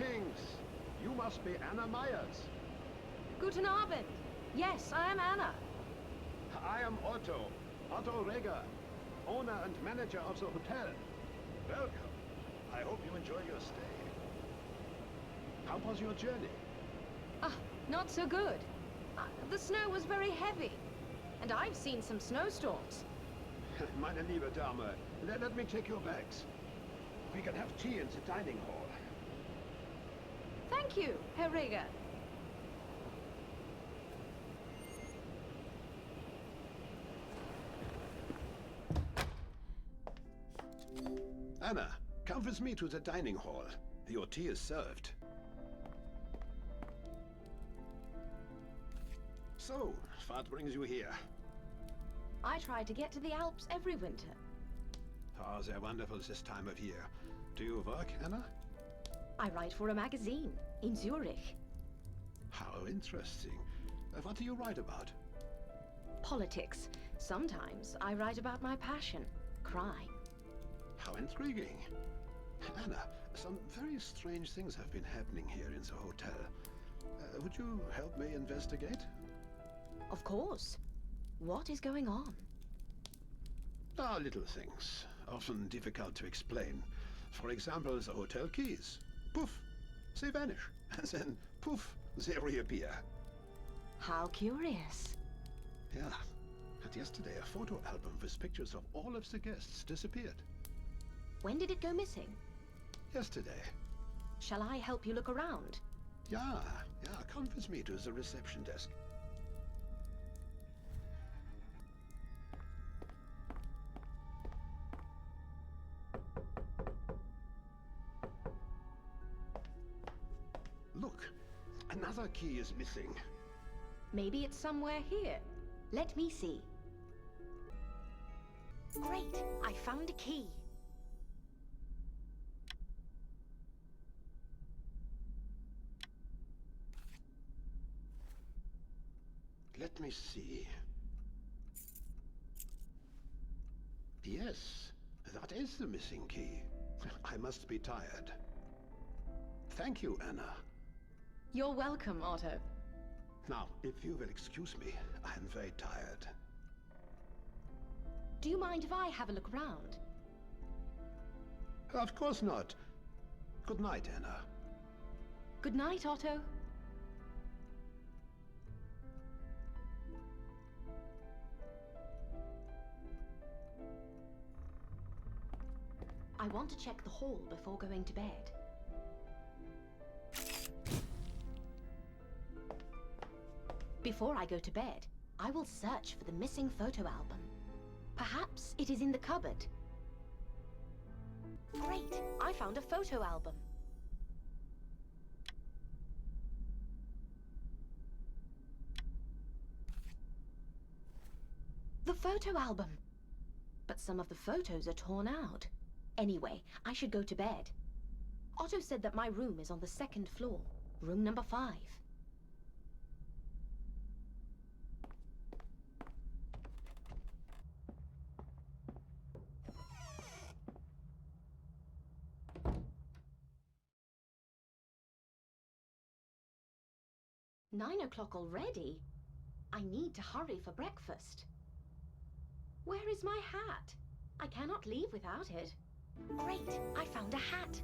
Greetings. You must be Anna Myers. Guten Abend. Yes, I am Anna. I am Otto Reger, owner and manager of the hotel. Welcome. I hope you enjoy your stay. How was your journey? Not so good. The snow was very heavy, and I've seen some snowstorms. Meine liebe Dame, let me take your bags. We can have tea in the dining hall. Thank you, Herr Reger. Anna, come with me to the dining hall. Your tea is served. So, what brings you here? I try to get to the Alps every winter. Oh, they're wonderful this time of year. Do you work, Anna? I write for a magazine in Zurich. How interesting. What do you write about? Politics. Sometimes I write about my passion, crime. How intriguing. Anna, some very strange things have been happening here in the hotel. Would you help me investigate? Of course. What is going on? Little things, often difficult to explain. For example, the hotel keys. Poof, they vanish. And then, poof, they reappear. How curious. Yeah. And yesterday, a photo album with pictures of all of the guests disappeared. When did it go missing? Yesterday. Shall I help you look around? Yeah, come with me to the reception desk. Look, another key is missing. Maybe it's somewhere here. Let me see. Great! I found a key. Let me see. Yes, that is the missing key. I must be tired. Thank you, Anna. You're welcome, Otto. Now, if you will excuse me, I am very tired. Do you mind if I have a look around? Of course not. Good night, Anna. Good night, Otto. I want to check the hall before going to bed. Before I go to bed, I will search for the missing photo album. Perhaps it is in the cupboard. Great! I found a photo album. The photo album! But some of the photos are torn out. Anyway, I should go to bed. Otto said that my room is on the second floor, room number 5. "9 o'clock already? I need to hurry for breakfast. Where is my hat? I cannot leave without it. Great! I found a hat!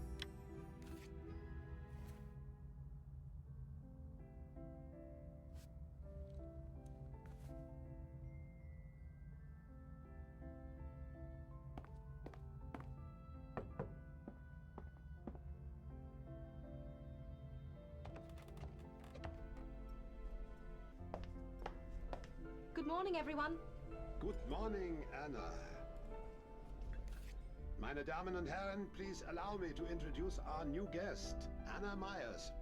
Good morning, everyone. Good morning, Anna. Meine Damen und Herren, please allow me to introduce our new guest, Anna Myers.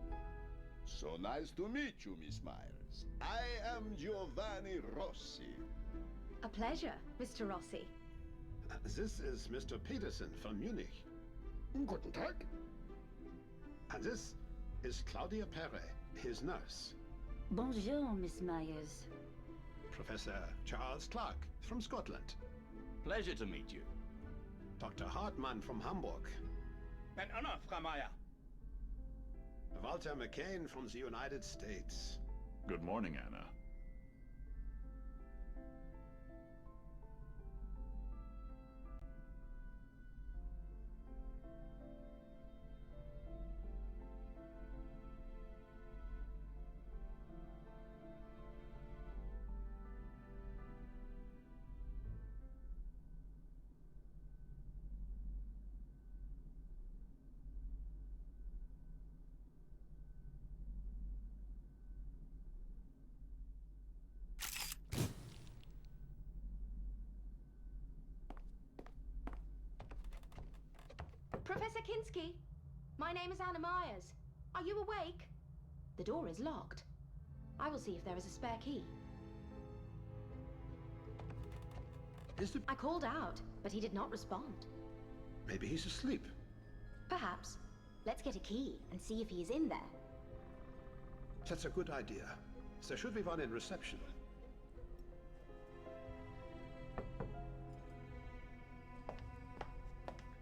So nice to meet you, Miss Myers. I am Giovanni Rossi. A pleasure, Mr. Rossi. This is Mr. Peterson from Munich. Guten Tag. And this is Claudia Perre, his nurse. Bonjour, Miss Myers. Professor Charles Clark from Scotland. Pleasure to meet you. Dr. Hartmann from Hamburg. And Anna, Frau Meyer. Walter McCain from the United States. Good morning, Anna. Professor Kinski, my name is Anna Myers. Are you awake? The door is locked. I will see if there is a spare key. I called out, but he did not respond. Maybe he's asleep. Perhaps. Let's get a key and see if he is in there. That's a good idea. There should be one in reception.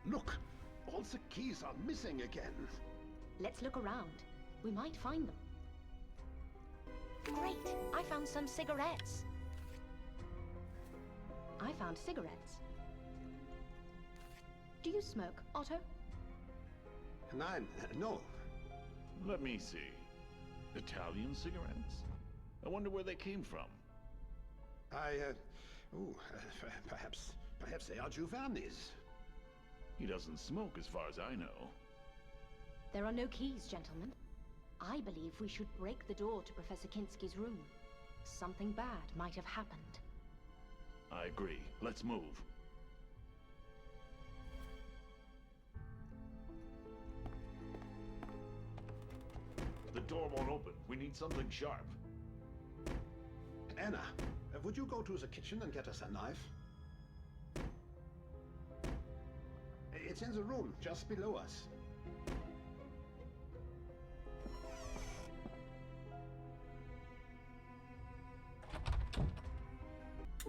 Look! All the keys are missing again. Let's look around. We might find them. Great! I found some cigarettes. I found cigarettes. Do you smoke, Otto? Nein, no. Let me see. Italian cigarettes? I wonder where they came from. Perhaps they are Giovanni's. He doesn't smoke as far as I know. There are no keys, gentlemen. I believe we should break the door to Professor Kinski's room. Something bad might have happened. I agree. Let's move. The door won't open. We need something sharp. Anna, would you go to the kitchen and get us a knife? It's in the room, just below us.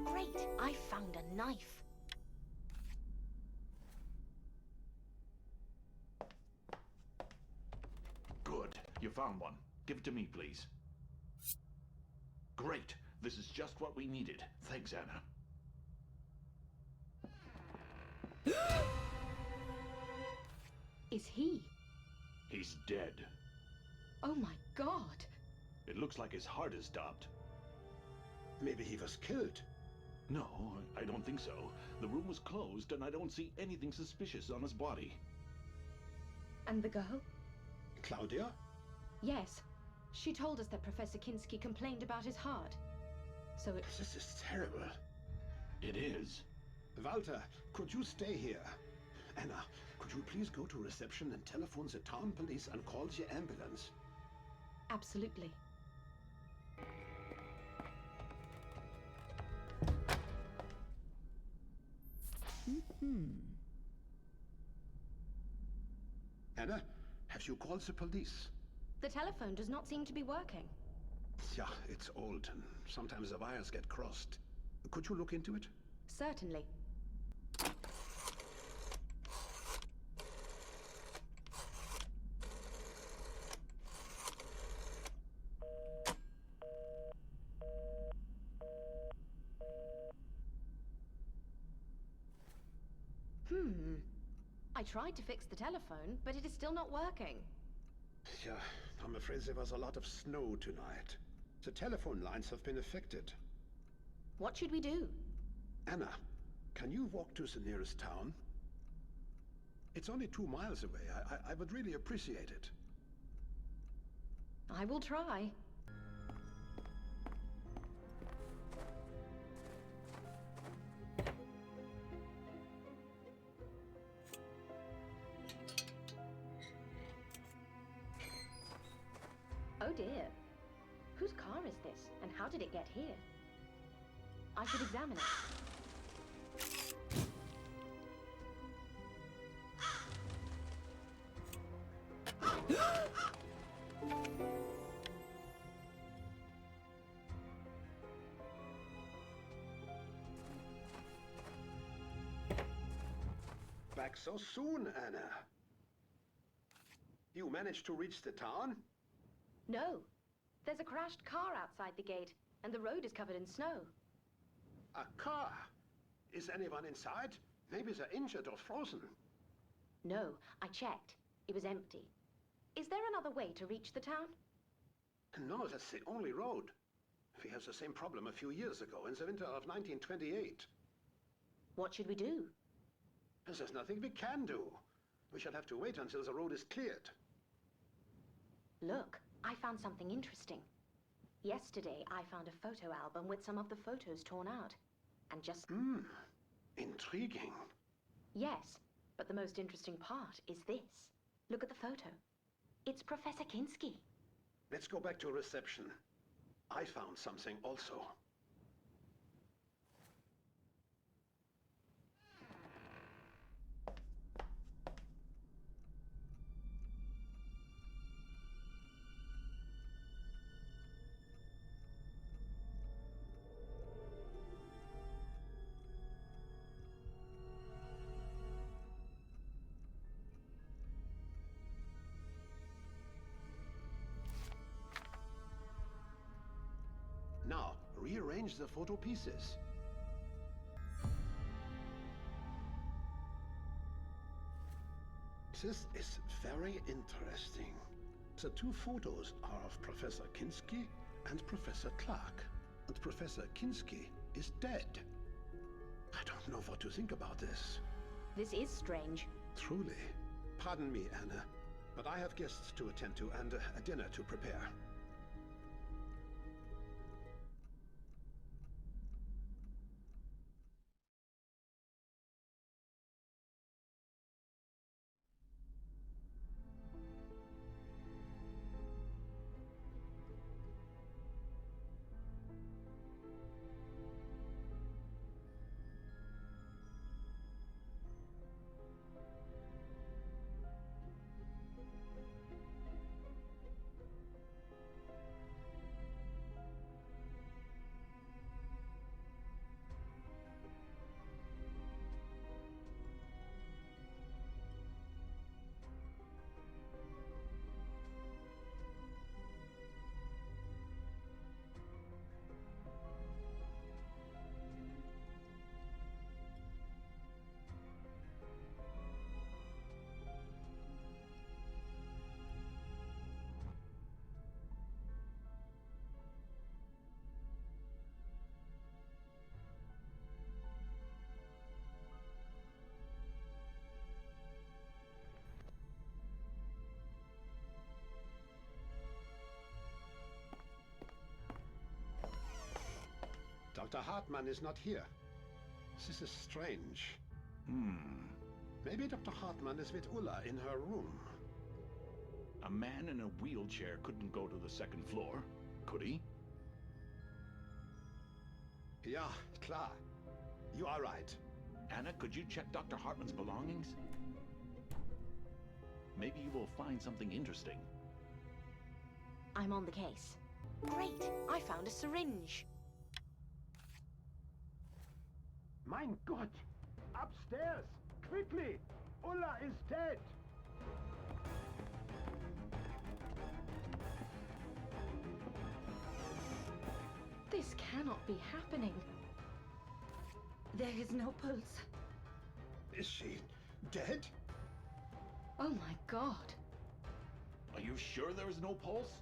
Great! I found a knife. Good. You found one. Give it to me, please. Great. This is just what we needed. Thanks, Anna. Is he? He's dead. Oh my God! It looks like his heart has stopped. Maybe he was killed. No, I don't think so. The room was closed, and I don't see anything suspicious on his body. And the girl? Claudia? Yes. She told us that Professor Kinski complained about his heart. So it... This is terrible. It is. Walter, could you stay here? Anna, could you please go to reception and telephone the town police and call the ambulance? Absolutely. Anna, have you called the police? The telephone does not seem to be working. Yeah, it's old, and sometimes the wires get crossed. Could you look into it? Certainly. I tried to fix the telephone, but it is still not working. Yeah, I'm afraid there was a lot of snow tonight. The telephone lines have been affected. What should we do? Anna, can you walk to the nearest town? It's only 2 miles away. I would really appreciate it. I will try. Oh dear. Whose car is this, and how did it get here? I should examine it. Back so soon, Anna. You managed to reach the town? No. There's a crashed car outside the gate, and the road is covered in snow. A car? Is anyone inside? Maybe they're injured or frozen. No, I checked. It was empty. Is there another way to reach the town? No, that's the only road. We had the same problem a few years ago, in the winter of 1928. What should we do? There's nothing we can do. We shall have to wait until the road is cleared. Look, I found something interesting. Yesterday, I found a photo album with some of the photos torn out. And just... Intriguing. Yes, but the most interesting part is this. Look at the photo. It's Professor Kinski. Let's go back to reception. I found something also. Now, rearrange the photo pieces. This is very interesting. The two photos are of Professor Kinski and Professor Clark. And Professor Kinski is dead. I don't know what to think about this. This is strange. Truly. Pardon me, Anna, but I have guests to attend to and a dinner to prepare. Dr. Hartmann is not here. This is strange. Maybe Dr. Hartmann is with Ulla in her room. A man in a wheelchair couldn't go to the second floor, could he? Ja, klar. You are right. Anna, could you check Dr. Hartmann's belongings? Maybe you will find something interesting. I'm on the case. Great! I found a syringe. Mein Gott! Upstairs! Quickly! Ulla is dead! This cannot be happening. There is no pulse. Is she dead? Oh my god. Are you sure there is no pulse?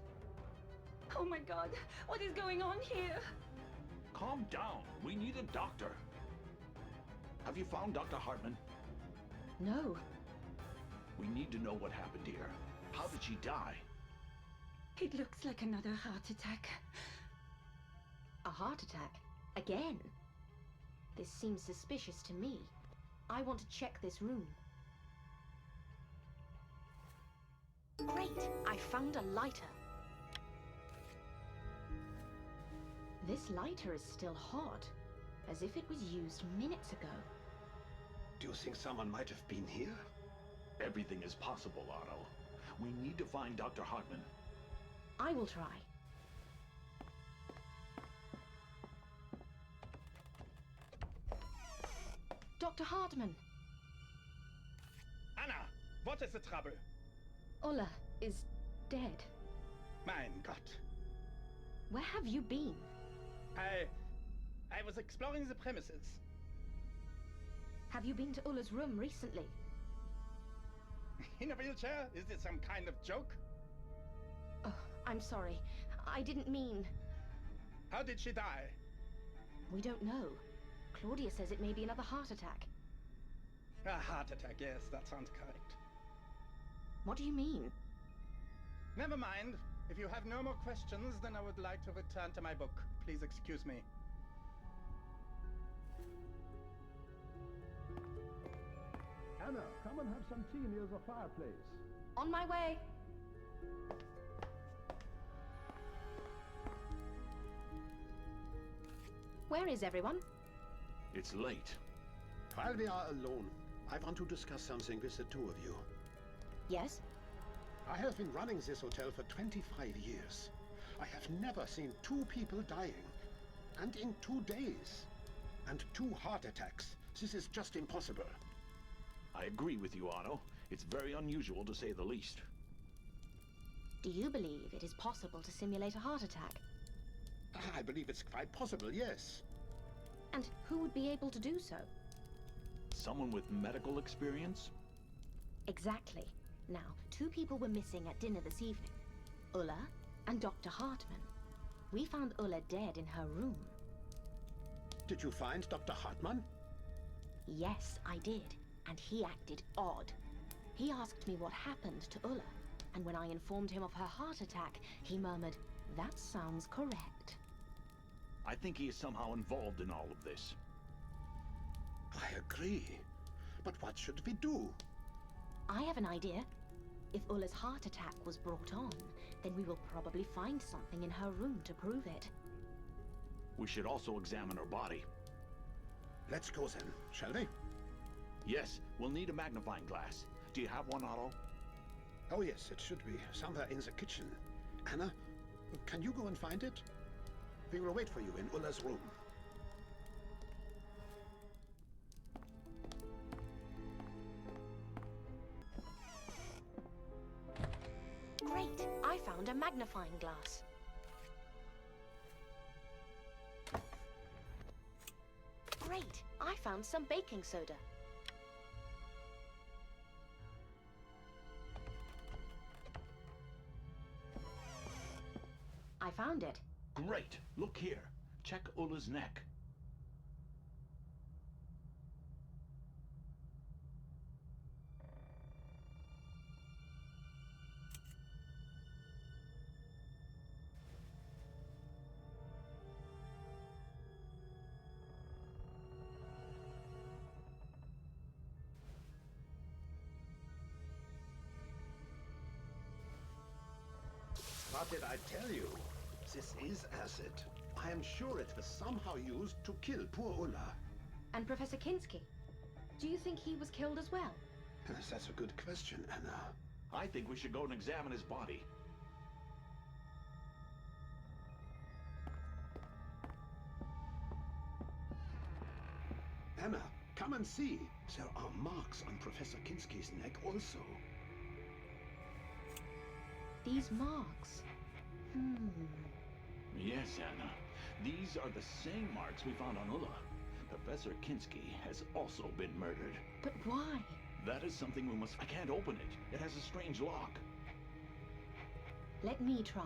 Oh my god, what is going on here? Calm down. We need a doctor. Have you found Dr. Hartmann? No. We need to know what happened here. How did she die? It looks like another heart attack. A heart attack? Again? This seems suspicious to me. I want to check this room. Great! I found a lighter. This lighter is still hot, as if it was used minutes ago. Do you think someone might have been here? Everything is possible, Otto. We need to find Dr. Hartmann. I will try. Dr. Hartmann! Anna, what is the trouble? Ulla is dead. Mein Gott. Where have you been? I was exploring the premises. Have you been to Ulla's room recently? In a wheelchair? Is this some kind of joke? Oh, I'm sorry. I didn't mean... How did she die? We don't know. Claudia says it may be another heart attack. A heart attack, yes, that sounds correct. What do you mean? Never mind. If you have no more questions, then I would like to return to my book. Please excuse me. Anna, come and have some tea near the fireplace. On my way. Where is everyone? It's late. While we are alone, I want to discuss something with the two of you. Yes? I have been running this hotel for 25 years. I have never seen two people dying. And in 2 days. And 2 heart attacks. This is just impossible. I agree with you, Otto. It's very unusual to say the least. Do you believe it is possible to simulate a heart attack? I believe it's quite possible, yes. And who would be able to do so? Someone with medical experience? Exactly. Now, 2 people were missing at dinner this evening. Ulla and Dr. Hartman. We found Ulla dead in her room. Did you find Dr. Hartmann? Yes, I did. And he acted odd. He asked me what happened to Ulla. And when I informed him of her heart attack, he murmured, "That sounds correct." I think he is somehow involved in all of this. I agree. But what should we do? I have an idea. If Ulla's heart attack was brought on, then we will probably find something in her room to prove it. We should also examine her body. Let's go then, shall we? Yes, we'll need a magnifying glass. Do you have one, Otto? Oh yes, it should be somewhere in the kitchen. Anna, can you go and find it? We will wait for you in Ulla's room. Great! I found a magnifying glass. Great! I found some baking soda. I found it. Great! Look here. Check Ulla's neck. What did I tell you? This is acid. I am sure it was somehow used to kill poor Ulla. And Professor Kinski? Do you think he was killed as well? That's a good question, Anna. I think we should go and examine his body. Anna, come and see. There are marks on Professor Kinski's neck also. These marks. Yes, Anna. These are the same marks we found on Ulla. Professor Kinski has also been murdered. But why? That is something we must... I can't open it. It has a strange lock. Let me try.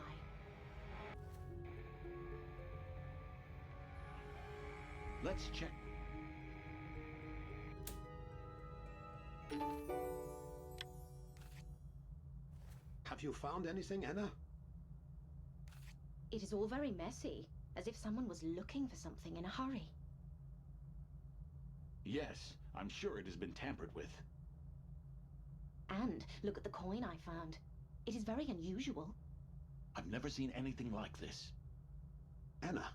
Let's check. Have you found anything, Anna? It is all very messy, as if someone was looking for something in a hurry. Yes, I'm sure it has been tampered with. And look at the coin I found. It is very unusual. I've never seen anything like this. Anna,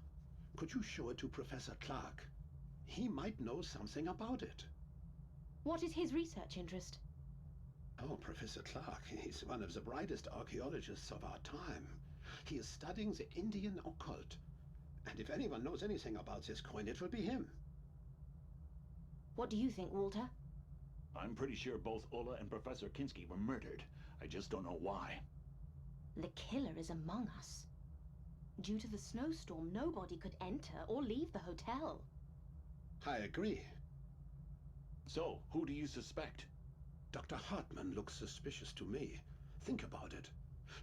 could you show it to Professor Clark? He might know something about it. What is his research interest? Oh, Professor Clark, he's one of the brightest archaeologists of our time. He is studying the Indian occult. And if anyone knows anything about this coin, it will be him. What do you think, Walter? I'm pretty sure both Ulla and Professor Kinski were murdered. I just don't know why. The killer is among us. Due to the snowstorm, nobody could enter or leave the hotel. I agree. So, who do you suspect? Dr. Hartman looks suspicious to me. Think about it.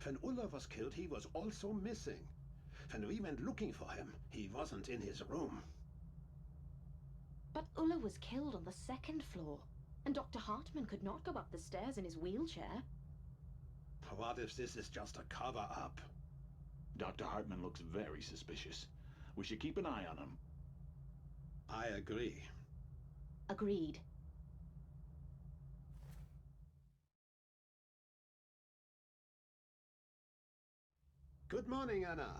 When Ulla was killed, he was also missing. When we went looking for him, he wasn't in his room. But Ulla was killed on the second floor, and Dr. Hartman could not go up the stairs in his wheelchair. What if this is just a cover-up? Dr. Hartman looks very suspicious. We should keep an eye on him. I agree. Agreed. Good morning, Anna.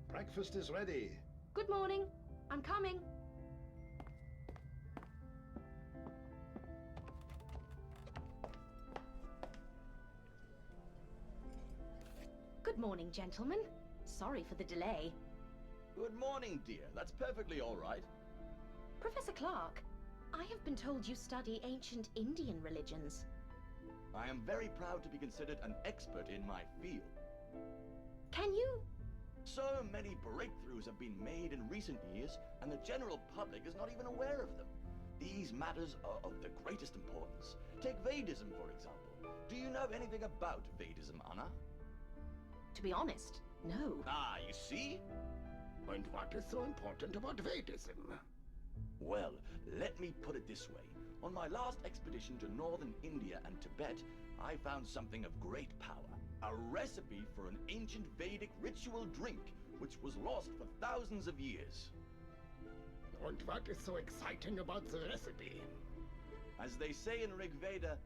Breakfast is ready. Good morning. I'm coming. Good morning, gentlemen. Sorry for the delay. Good morning, dear. That's perfectly all right. Professor Clark, I have been told you study ancient Indian religions. I am very proud to be considered an expert in my field. Can you? So many breakthroughs have been made in recent years, and the general public is not even aware of them. These matters are of the greatest importance. Take Vedism, for example. Do you know anything about Vedism, Anna? To be honest, no. Ah, you see? And what is so important about Vedism? Well, let me put it this way. On my last expedition to northern India and Tibet, I found something of great power. A recipe for an ancient Vedic ritual drink, which was lost for thousands of years. And what is so exciting about the recipe? As they say in Rig Veda,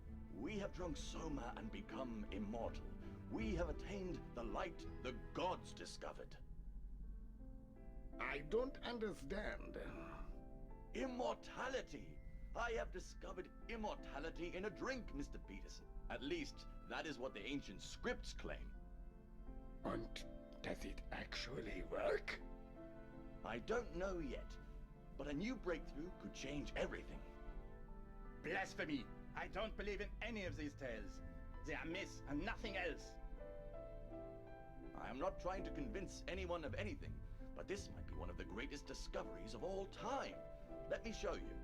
we have drunk Soma and become immortal. We have attained the light the gods discovered. I don't understand. Immortality! I have discovered immortality in a drink, Mr. Peterson. At least, that is what the ancient scripts claim. And does it actually work? I don't know yet, but a new breakthrough could change everything. Blasphemy! I don't believe in any of these tales. They are myths and nothing else. I am not trying to convince anyone of anything, but this might be one of the greatest discoveries of all time. Let me show you.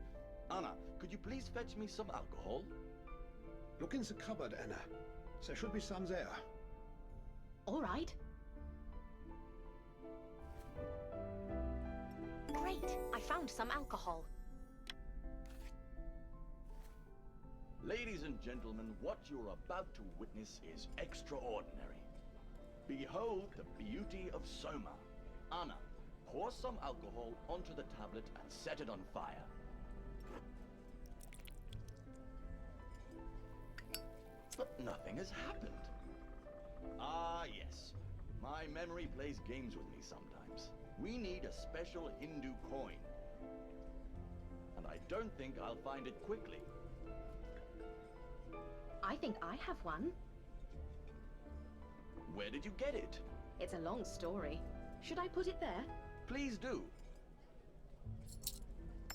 Anna, could you please fetch me some alcohol? Look in the cupboard, Anna. There should be some there. All right. Great! I found some alcohol. Ladies and gentlemen, what you're about to witness is extraordinary. Behold the beauty of Soma. Anna, pour some alcohol onto the tablet and set it on fire. But nothing has happened. Ah, yes. My memory plays games with me sometimes. We need a special Hindu coin. And I don't think I'll find it quickly. I think I have one. Where did you get it? It's a long story. Should I put it there? Please do.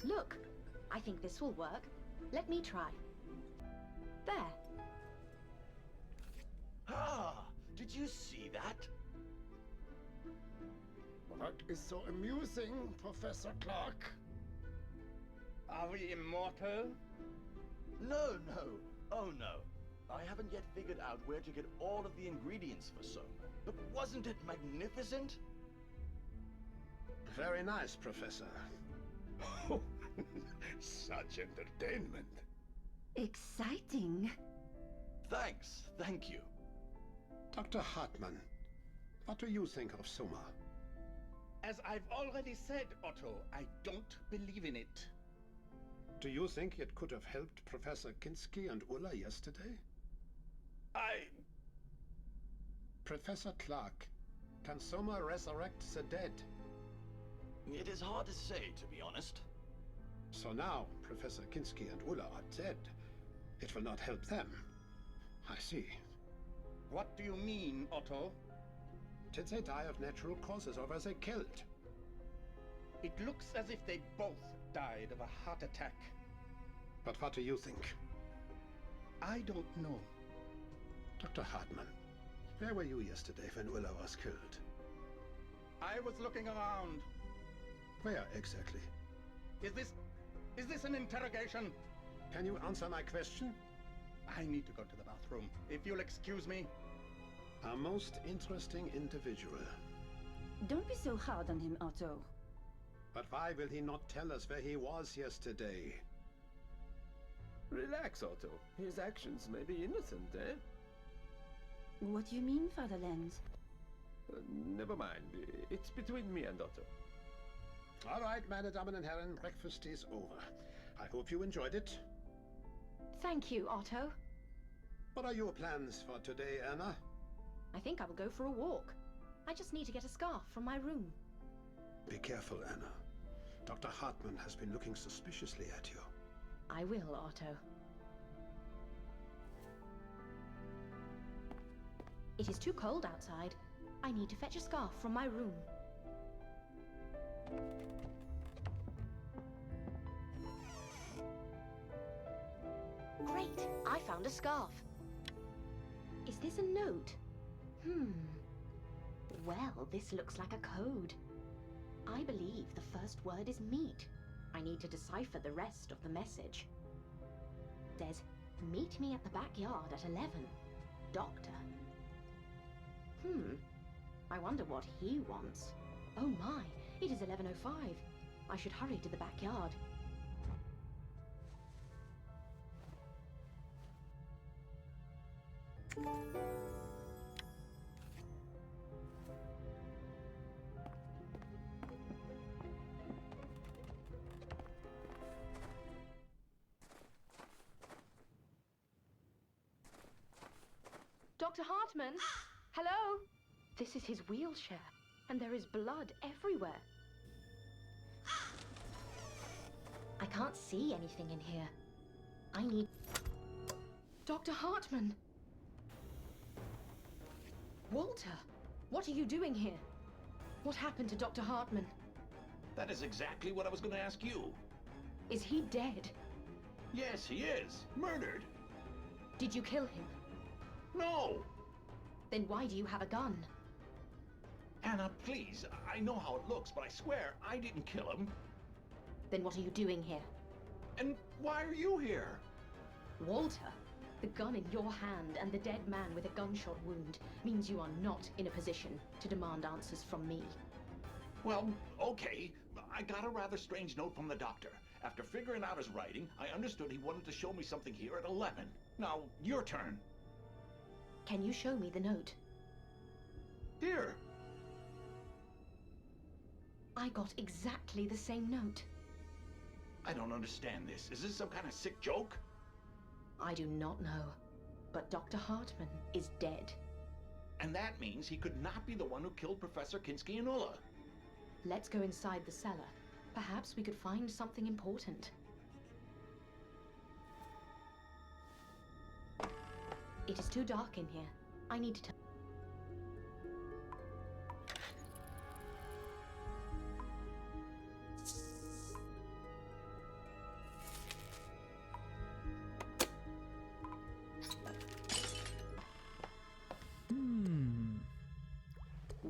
Look, I think this will work. Let me try. There. Ah, did you see that? What is so amusing, Professor Clark? Are we immortal? No, no. Oh, no. I haven't yet figured out where to get all of the ingredients for Soma. But wasn't it magnificent? Very nice, Professor. Such entertainment. Exciting. Thanks, thank you. Dr. Hartman, what do you think of Soma? As I've already said, Otto, I don't believe in it. Do you think it could have helped Professor Kinski and Ulla yesterday? Professor Clark, can Soma resurrect the dead? It is hard to say, to be honest. So now Professor Kinski and Ulla are dead. It will not help them. I see. What do you mean, Otto? Did they die of natural causes or were they killed? It looks as if they both died of a heart attack. But what do you think? I don't know. Dr. Hartman, where were you yesterday when Ulla was killed? I was looking around. Where exactly? Is this an interrogation? Can you answer my question? I need to go to the bathroom. If you'll excuse me. A most interesting individual. Don't be so hard on him, Otto. But why will he not tell us where he was yesterday? Relax, Otto. His actions may be innocent, eh? What do you mean, Father Lenz? Never mind. It's between me and Otto. All right, meine Damen und Herren, breakfast is over. I hope you enjoyed it. Thank you, Otto. What are your plans for today, Anna? I think I will go for a walk. I just need to get a scarf from my room. Be careful, Anna. Dr. Hartman has been looking suspiciously at you. I will, Otto. It is too cold outside. I need to fetch a scarf from my room. Great! I found a scarf. Is this a note? Well, this looks like a code. I believe the first word is meet. I need to decipher the rest of the message. It says, meet me at the backyard at 11. Doctor. I wonder what he wants. Oh my, it is 11:05. I should hurry to the backyard. Dr. Hartman? Hello? This is his wheelchair, and there is blood everywhere. I can't see anything in here. I need... Dr. Hartman! Walter, what are you doing here? What happened to Dr. Hartman? That is exactly what I was going to ask you. Is he dead? Yes, he is. Murdered. Did you kill him? No! Then why do you have a gun? Anna, please. I know how it looks, but I swear I didn't kill him. Then what are you doing here? And why are you here? Walter, the gun in your hand and the dead man with a gunshot wound means you are not in a position to demand answers from me. Well, okay. I got a rather strange note from the doctor. After figuring out his writing, I understood he wanted to show me something here at 11. Now, your turn. Can you show me the note? Here. I got exactly the same note. I don't understand this. Is this some kind of sick joke? I do not know, but Dr. Hartman is dead. And that means he could not be the one who killed Professor Kinski and Ulla. Let's go inside the cellar. Perhaps we could find something important. It is too dark in here. I need to...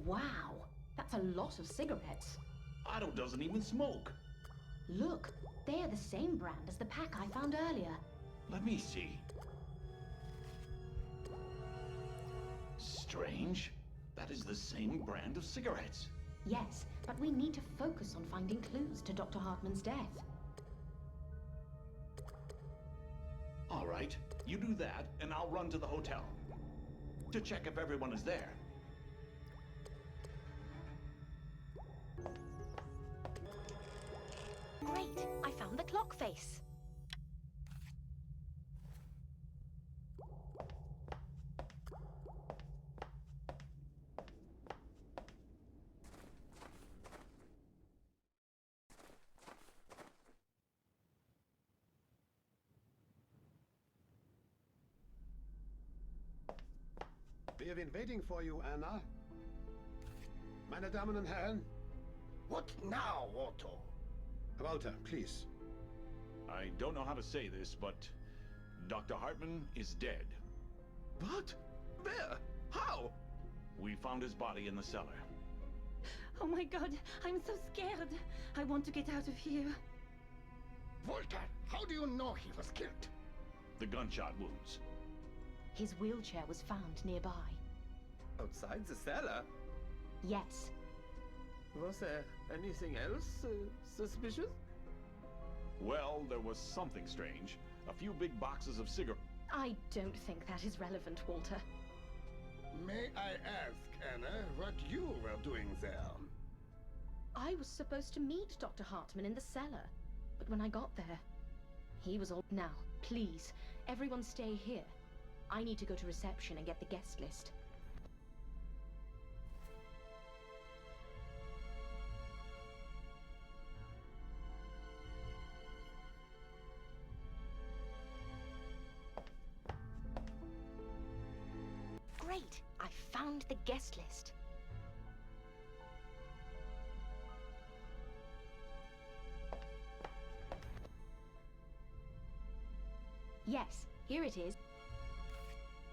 Wow, that's a lot of cigarettes. Otto doesn't even smoke. Look, they are the same brand as the pack I found earlier. Let me see. Strange. That is the same brand of cigarettes. Yes, but we need to focus on finding clues to Dr. Hartman's death. All right, you do that, and I'll run to the hotel to check if everyone is there. Great, I found the clock face. We have been waiting for you, Anna. Meine Damen und Herren. What now, Otto? Walter, please. I don't know how to say this, but Dr. Hartman is dead. What? Where? How? We found his body in the cellar. Oh my god, I'm so scared. I want to get out of here. Volta, how do you know he was killed? The gunshot wounds. His wheelchair was found nearby. Outside the cellar? Yes. Was there anything else suspicious? Well, there was something strange. A few big boxes of cigarettes. I don't think that is relevant, Walter. May I ask, Anna, what you were doing there? I was supposed to meet Dr. Hartman in the cellar, but when I got there, he was all... Now, please, everyone stay here. I need to go to reception and get the guest list. Great! I found the guest list. Yes, here it is.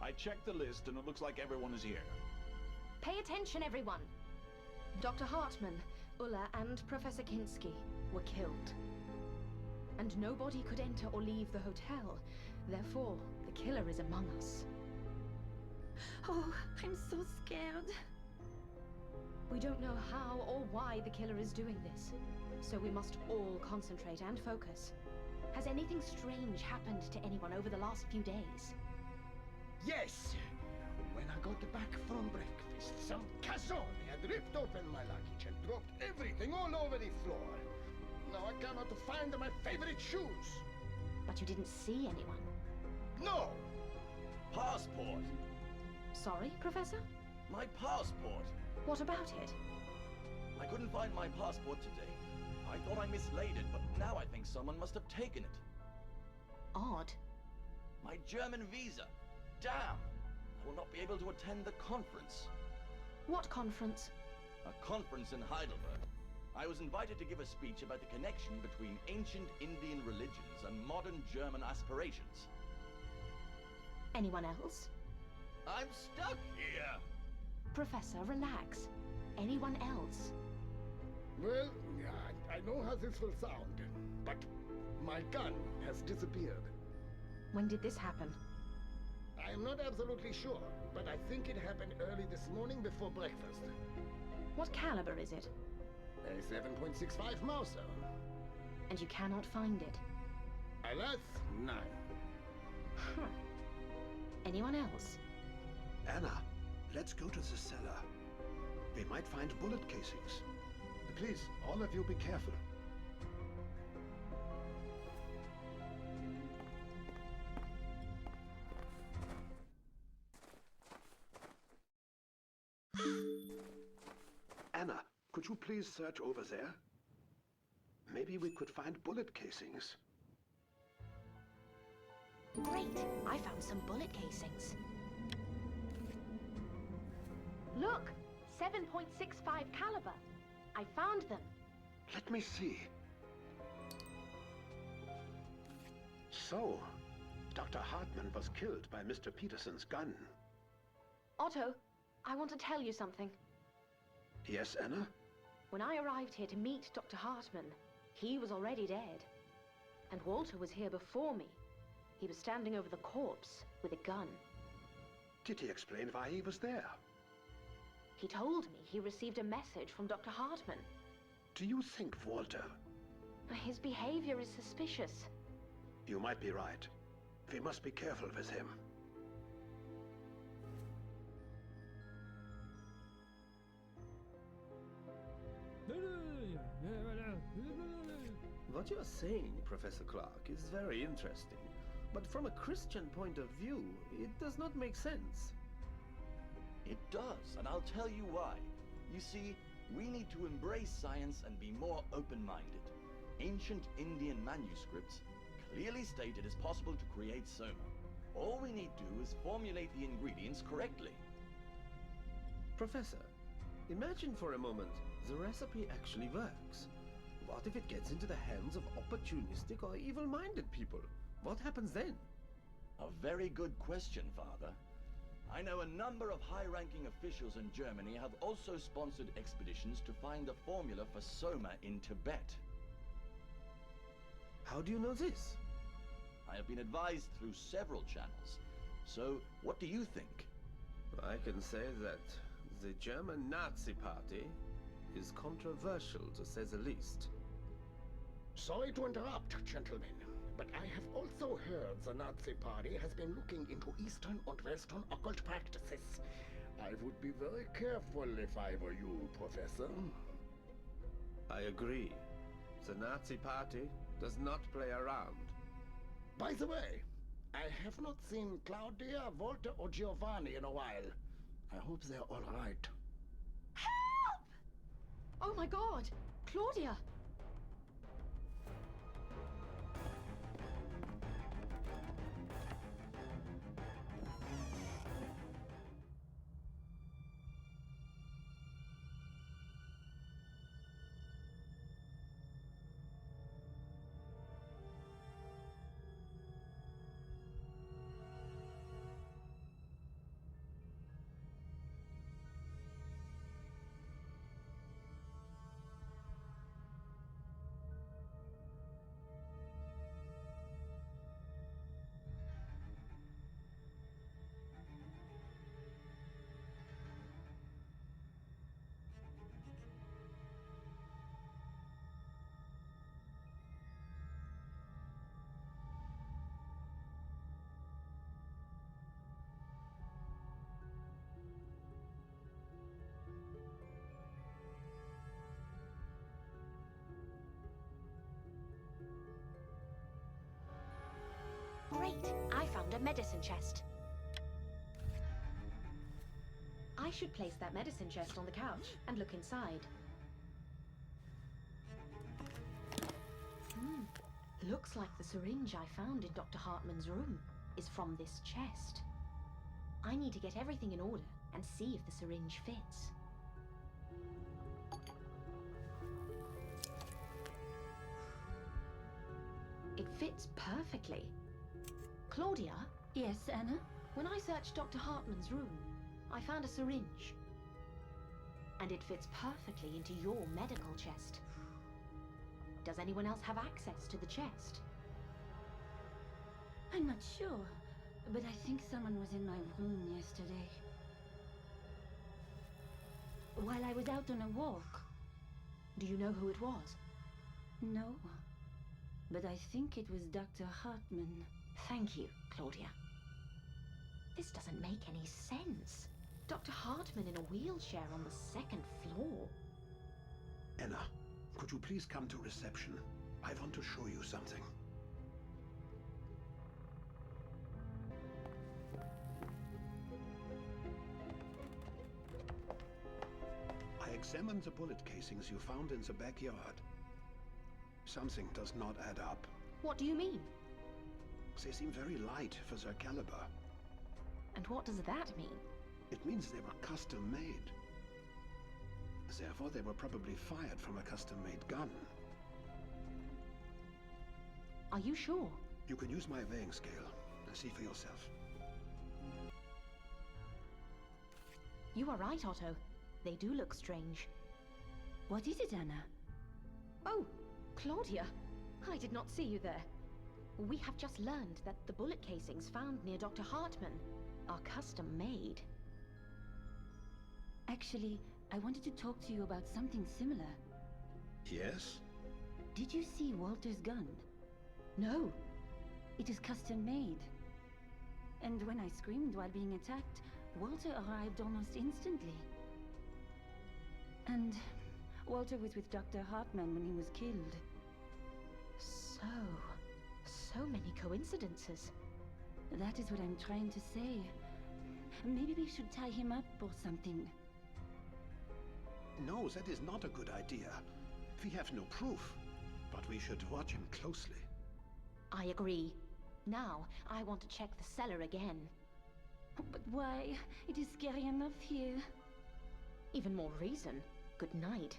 I checked the list and it looks like everyone is here. Pay attention, everyone. Dr. Hartman, Ulla, and Professor Kinski were killed. And nobody could enter or leave the hotel. Therefore, the killer is among us. Oh, I'm so scared. We don't know how or why the killer is doing this, so we must all concentrate and focus. Has anything strange happened to anyone over the last few days? Yes! When I got back from breakfast, some cazzone had ripped open my luggage and dropped everything all over the floor. Now I cannot find my favorite shoes. But you didn't see anyone? No! Passport! Sorry, Professor? My passport! What about it? I couldn't find my passport today. I thought I mislaid it, but now I think someone must have taken it. Odd. My German visa. Damn! I will not be able to attend the conference. What conference? A conference in Heidelberg. I was invited to give a speech about the connection between ancient Indian religions and modern German aspirations. Anyone else? I'm stuck here! Professor, relax. Anyone else? Well, I know how this will sound, but my gun has disappeared. When did this happen? I am not absolutely sure, but I think it happened early this morning before breakfast. What caliber is it? A 7.65 Mauser. And you cannot find it? Alas, none. Huh. Anyone else? Anna, let's go to the cellar. We might find bullet casings. Please, all of you be careful. Anna, could you please search over there? Maybe we could find bullet casings. Great! I found some bullet casings. Look! 7.65 caliber. I found them. Let me see. So, Dr. Hartman was killed by Mr. Peterson's gun. Otto, I want to tell you something. Yes, Anna? When I arrived here to meet Dr. Hartman, he was already dead. And Walter was here before me. He was standing over the corpse with a gun. Did he explain why he was there? He told me he received a message from Dr. Hartman. Do you think, Walter? His behavior is suspicious. You might be right. We must be careful with him. What you're saying, Professor Clark, is very interesting. But from a Christian point of view, it does not make sense. It does, and I'll tell you why. You see, we need to embrace science and be more open-minded. Ancient Indian manuscripts clearly state it is possible to create soma. All we need to do is formulate the ingredients correctly. Professor, imagine for a moment the recipe actually works. What if it gets into the hands of opportunistic or evil-minded people? What happens then? A very good question, Father. I know a number of high-ranking officials in Germany have also sponsored expeditions to find the formula for Soma in Tibet. How do you know this? I have been advised through several channels. So, what do you think? I can say that the German Nazi Party is controversial, to say the least. Sorry to interrupt, gentlemen, but I have also heard the Nazi Party has been looking into Eastern and Western occult practices. I would be very careful if I were you, Professor. I agree. The Nazi Party does not play around. By the way, I have not seen Claudia, Walter, or Giovanni in a while. I hope they're all right. Help! Oh my god! Claudia! Great! I found a medicine chest. I should place that medicine chest on the couch and look inside. Looks like the syringe I found in Dr. Hartman's room is from this chest. I need to get everything in order and see if the syringe fits. It fits perfectly. Claudia? Yes, Anna? When I searched Dr. Hartman's room, I found a syringe. And it fits perfectly into your medical chest. Does anyone else have access to the chest? I'm not sure, but I think someone was in my room yesterday. While I was out on a walk. Do you know who it was? No, but I think it was Dr. Hartman. Thank you, Claudia. This doesn't make any sense. Dr. Hartman in a wheelchair on the second floor. Anna, could you please come to reception? I want to show you something. I examined the bullet casings you found in the backyard. Something does not add up. What do you mean? They seem very light for their caliber. And what does that mean? It means they were custom made. Therefore, they were probably fired from a custom-made gun. Are you sure? You can use my weighing scale and see for yourself. You are right, Otto. They do look strange. What is it, Anna? Oh, Claudia. I did not see you there. We have just learned that the bullet casings found near Dr. Hartman are custom-made. Actually, I wanted to talk to you about something similar. Yes? Did you see Walter's gun? No. It is custom-made. And when I screamed while being attacked, Walter arrived almost instantly. And Walter was with Dr. Hartman when he was killed. So many coincidences. That is what I'm trying to say. Maybe we should tie him up or something. No, that is not a good idea. We have no proof, but we should watch him closely. I agree. Now, I want to check the cellar again. But why? It is scary enough here. Even more reason. Good night.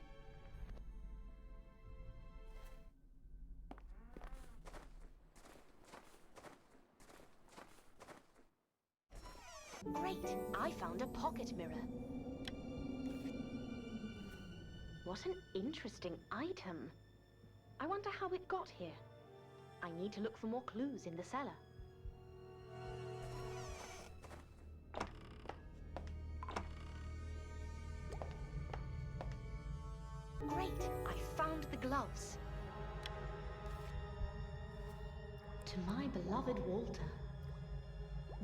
Great! I found a pocket mirror. What an interesting item. I wonder how it got here. I need to look for more clues in the cellar. Great! I found the gloves. To my beloved Walter.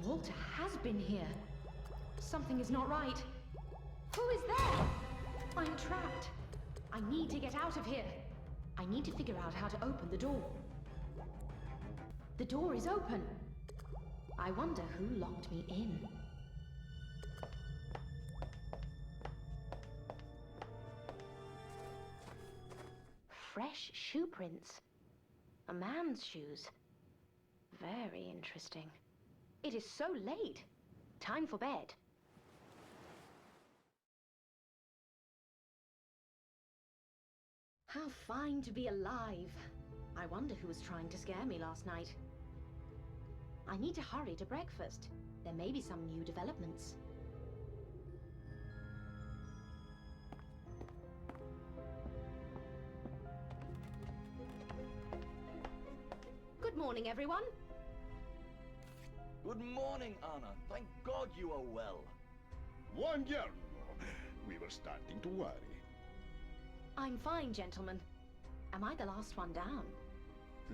Walter has been here. Something is not right. Who is there? I'm trapped. I need to get out of here. I need to figure out how to open the door. The door is open. I wonder who locked me in. Fresh shoe prints. A man's shoes. Very interesting. It is so late. Time for bed. How fine to be alive. I wonder who was trying to scare me last night. I need to hurry to breakfast. There may be some new developments. Good morning, everyone. Good morning, Anna. Thank God you are well. Buongiorno. We were starting to worry. I'm fine, gentlemen. Am I the last one down?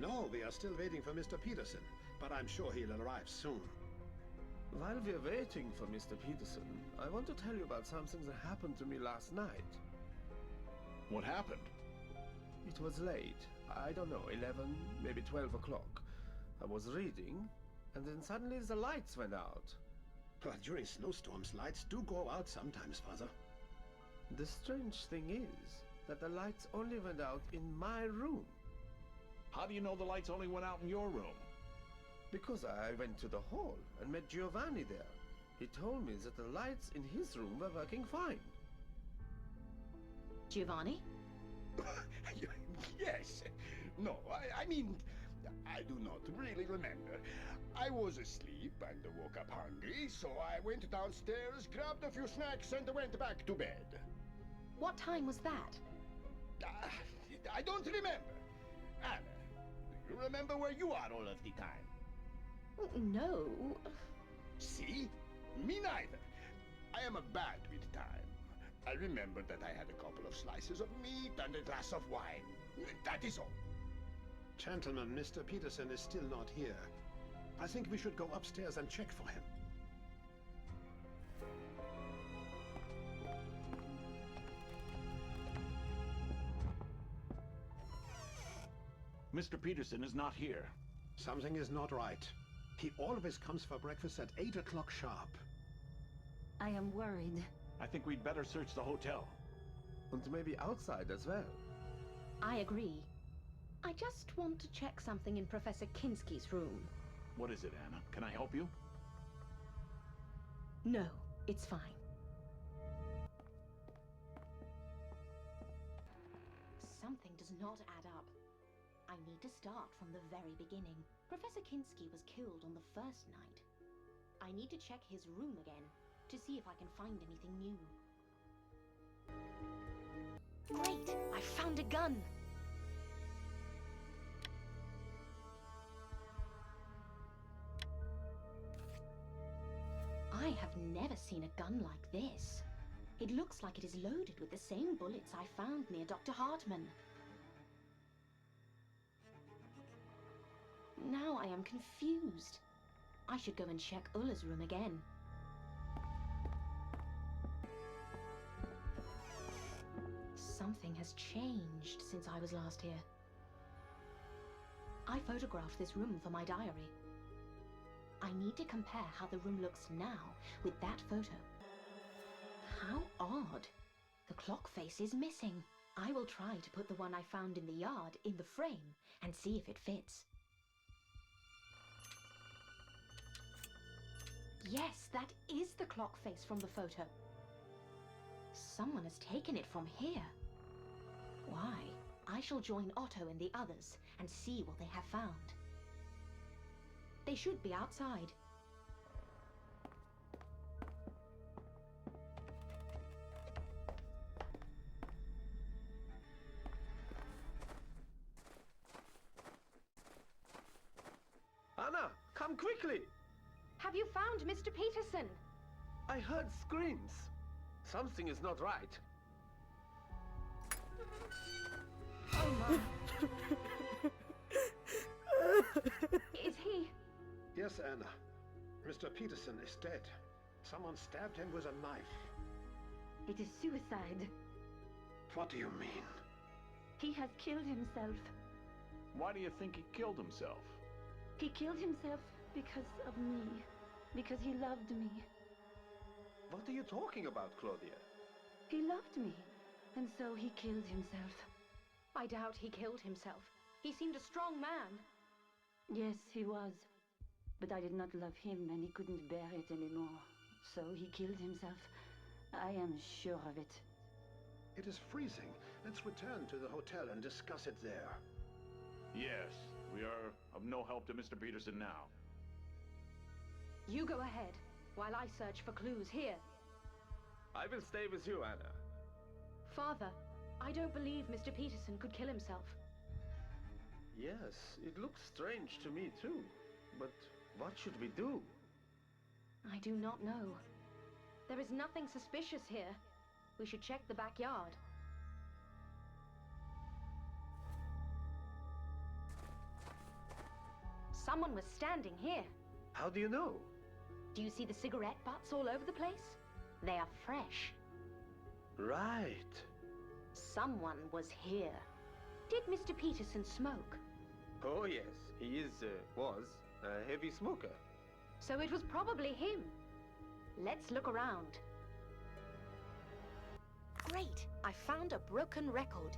No, we are still waiting for Mr. Peterson, but I'm sure he'll arrive soon. While we're waiting for Mr. Peterson, I want to tell you about something that happened to me last night. What happened? It was late. I don't know, 11, maybe 12 o'clock. I was reading, and then suddenly the lights went out. Well, during snowstorms, lights do go out sometimes, Father. The strange thing is that the lights only went out in my room. How do you know the lights only went out in your room? Because I went to the hall and met Giovanni there. He told me that the lights in his room were working fine. Giovanni? Yes. No, I mean, I do not really remember. I was asleep and woke up hungry, so I went downstairs, grabbed a few snacks, and went back to bed. What time was that? I don't remember. Anna, do you remember where you are all of the time? No. See? Me neither. I am bad with time. I remember that I had a couple of slices of meat and a glass of wine. That is all. Gentlemen, Mr. Peterson is still not here. I think we should go upstairs and check for him. Mr. Peterson is not here. Something is not right. He always comes for breakfast at 8 o'clock sharp. I am worried. I think we'd better search the hotel. And maybe outside as well. I agree. I just want to check something in Professor Kinski's room. What is it, Anna? Can I help you? No, it's fine. Something does not add up. I need to start from the very beginning. Professor Kinski was killed on the first night. I need to check his room again to see if I can find anything new. Great! I found a gun! I have never seen a gun like this. It looks like it is loaded with the same bullets I found near Dr. Hartman. Now I am confused. I should go and check Ulla's room again. Something has changed since I was last here. I photographed this room for my diary. I need to compare how the room looks now with that photo. How odd. The clock face is missing. I will try to put the one I found in the yard in the frame and see if it fits. Yes, that is the clock face from the photo. Someone has taken it from here. Why? I shall join Otto and the others and see what they have found. They should be outside. Anna, come quickly! Have you found Mr. Peterson? I heard screams. Something is not right. Oh my. Is he? Yes, Anna. Mr. Peterson is dead. Someone stabbed him with a knife. It is suicide. What do you mean? He has killed himself. Why do you think he killed himself? He killed himself because of me. Because he loved me. What are you talking about, Claudia? He loved me. And so he killed himself. I doubt he killed himself. He seemed a strong man. Yes, he was. But I did not love him and he couldn't bear it anymore. So he killed himself. I am sure of it. It is freezing. Let's return to the hotel and discuss it there. Yes, we are of no help to Mr. Peterson now. You go ahead, while I search for clues here. I will stay with you, Anna. Father, I don't believe Mr. Peterson could kill himself. Yes, it looks strange to me too. But what should we do? I do not know. There is nothing suspicious here. We should check the backyard. Someone was standing here. How do you know? Do you see the cigarette butts all over the place? They are fresh. Right. Someone was here. Did Mr. Peterson smoke? Oh yes, he was a heavy smoker. So it was probably him. Let's look around. Great! I found a broken record.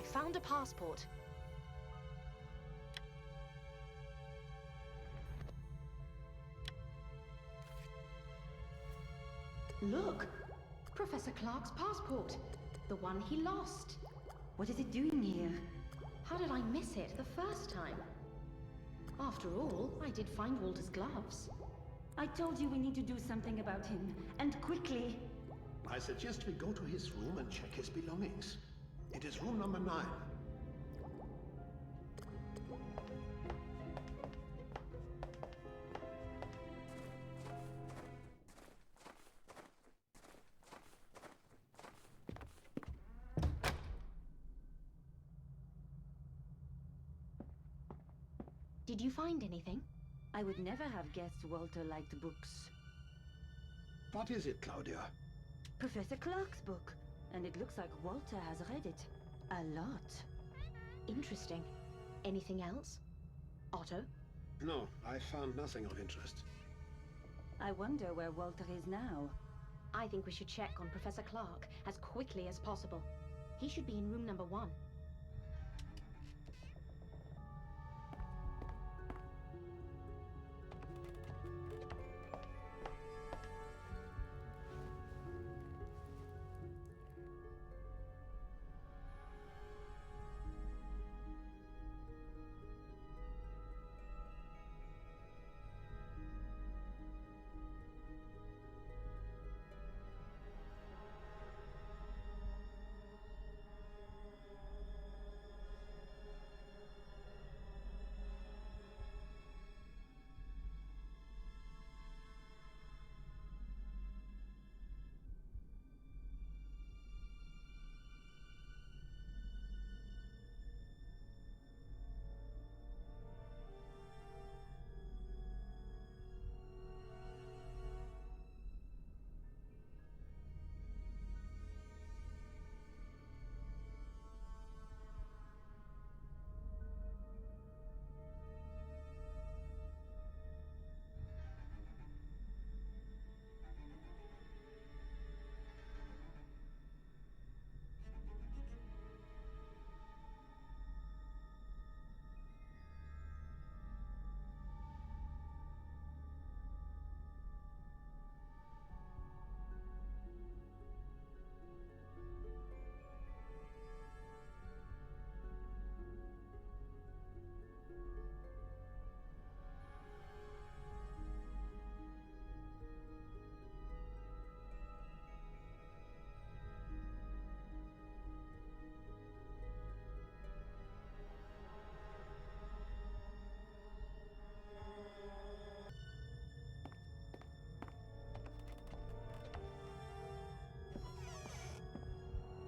I found a passport. Look! Professor Clark's passport. The one he lost. What is it doing here? How did I miss it the first time? After all, I did find Walter's gloves. I told you we need to do something about him, and quickly. I suggest we go to his room and check his belongings. It is room number 9. Did you find anything? I would never have guessed Walter liked books. What is it, Claudia? Professor Clark's book. And it looks like Walter has read it. A lot. Interesting. Anything else? Otto? No, I found nothing of interest. I wonder where Walter is now. I think we should check on Professor Clark as quickly as possible. He should be in room number 1.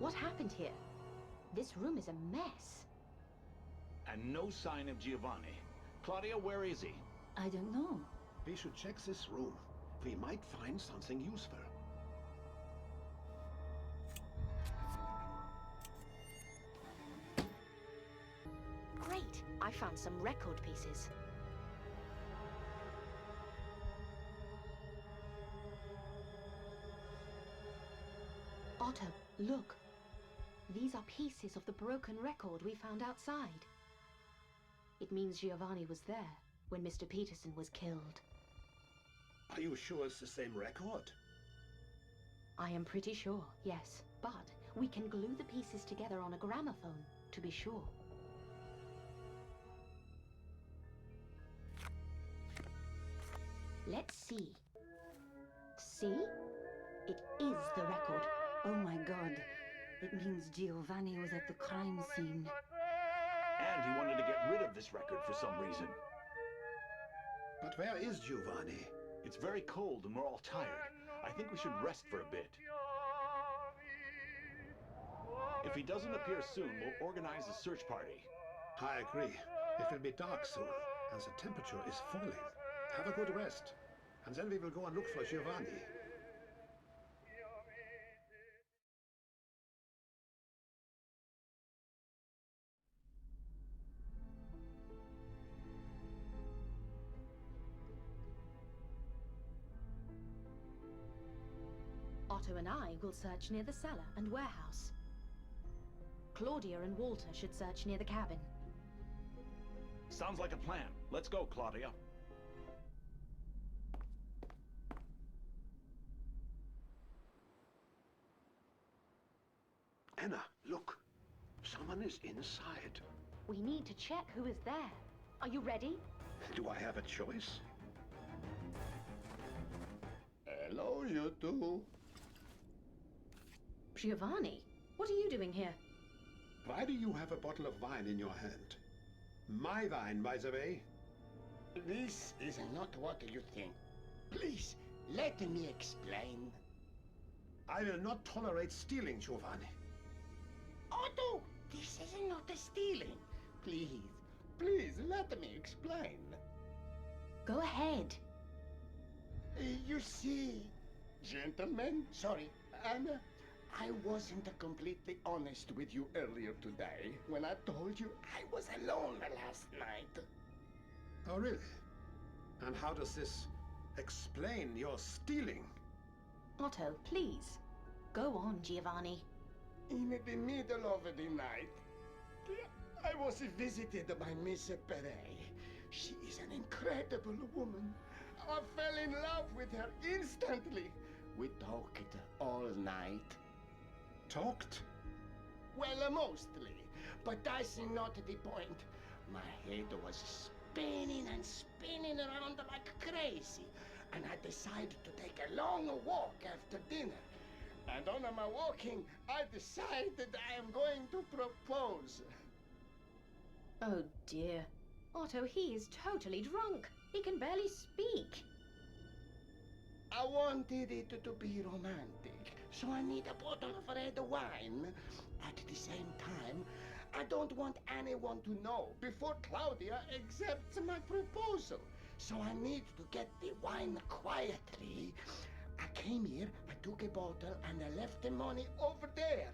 What happened here? This room is a mess. And no sign of Giovanni. Claudia, where is he? I don't know. We should check this room. We might find something useful. Great! I found some record pieces. Otto, look. These are pieces of the broken record we found outside. It means Giovanni was there when Mr. Peterson was killed. Are you sure it's the same record? I am pretty sure, yes. But we can glue the pieces together on a gramophone, to be sure. Let's see. See? It is the record. Oh my god. It means Giovanni was at the crime scene. And he wanted to get rid of this record for some reason. But where is Giovanni? It's very cold and we're all tired. I think we should rest for a bit. If he doesn't appear soon, we'll organize a search party. I agree. It will be dark soon, as the temperature is falling. Have a good rest, and then we will go and look for Giovanni. Otto and I will search near the cellar and warehouse. Claudia and Walter should search near the cabin. Sounds like a plan. Let's go, Claudia. Anna, look. Someone is inside. We need to check who is there. Are you ready? Do I have a choice? Hello, you two. Giovanni, what are you doing here? Why do you have a bottle of wine in your hand? My wine, by the way. This is not what you think. Please, let me explain. I will not tolerate stealing, Giovanni. Otto, this is not a stealing. Please, let me explain. Go ahead. You see, gentlemen, sorry, Anna, I wasn't completely honest with you earlier today when I told you I was alone last night. Oh, really? And how does this explain your stealing? Otto, please. Go on, Giovanni. In the middle of the night, I was visited by Miss Perret. She is an incredible woman. I fell in love with her instantly. We talked all night. Talked? Well, mostly. But that's not the point. My head was spinning and spinning around like crazy. And I decided to take a long walk after dinner. And on my walking, I decided I am going to propose. Oh dear. Otto, he is totally drunk. He can barely speak. I wanted it to be romantic, so I need a bottle of red wine. At the same time, I don't want anyone to know before Claudia accepts my proposal. So I need to get the wine quietly. I came here, I took a bottle, and I left the money over there.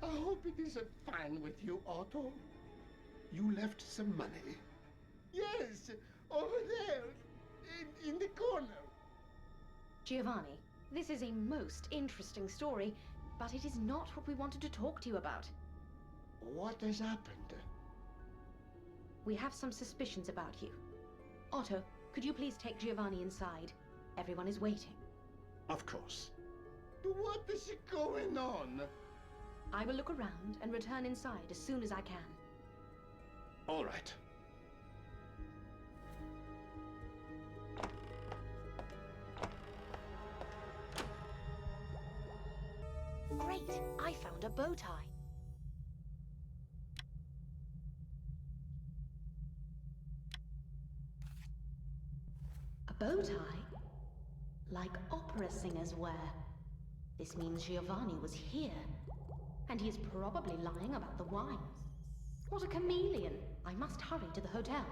I hope it is fine with you, Otto. You left some money? Yes, over there, in the corner. Giovanni, this is a most interesting story, but it is not what we wanted to talk to you about. What has happened? We have some suspicions about you. Otto, could you please take Giovanni inside? Everyone is waiting. Of course. What is going on? I will look around and return inside as soon as I can. All right. Great! I found a bow tie. A bow tie? Like opera singers wear. This means Giovanni was here. And he is probably lying about the wine. What a chameleon! I must hurry to the hotel.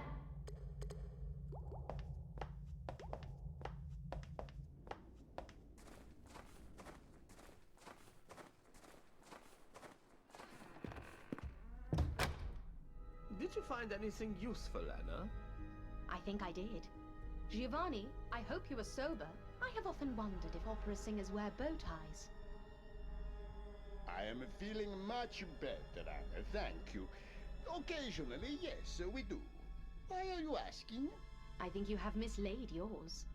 Did you find anything useful, Anna? I think I did. Giovanni, I hope you are sober. I have often wondered if opera singers wear bow ties. I am feeling much better, Anna, thank you. Occasionally, yes, we do. Why are you asking? I think you have mislaid yours.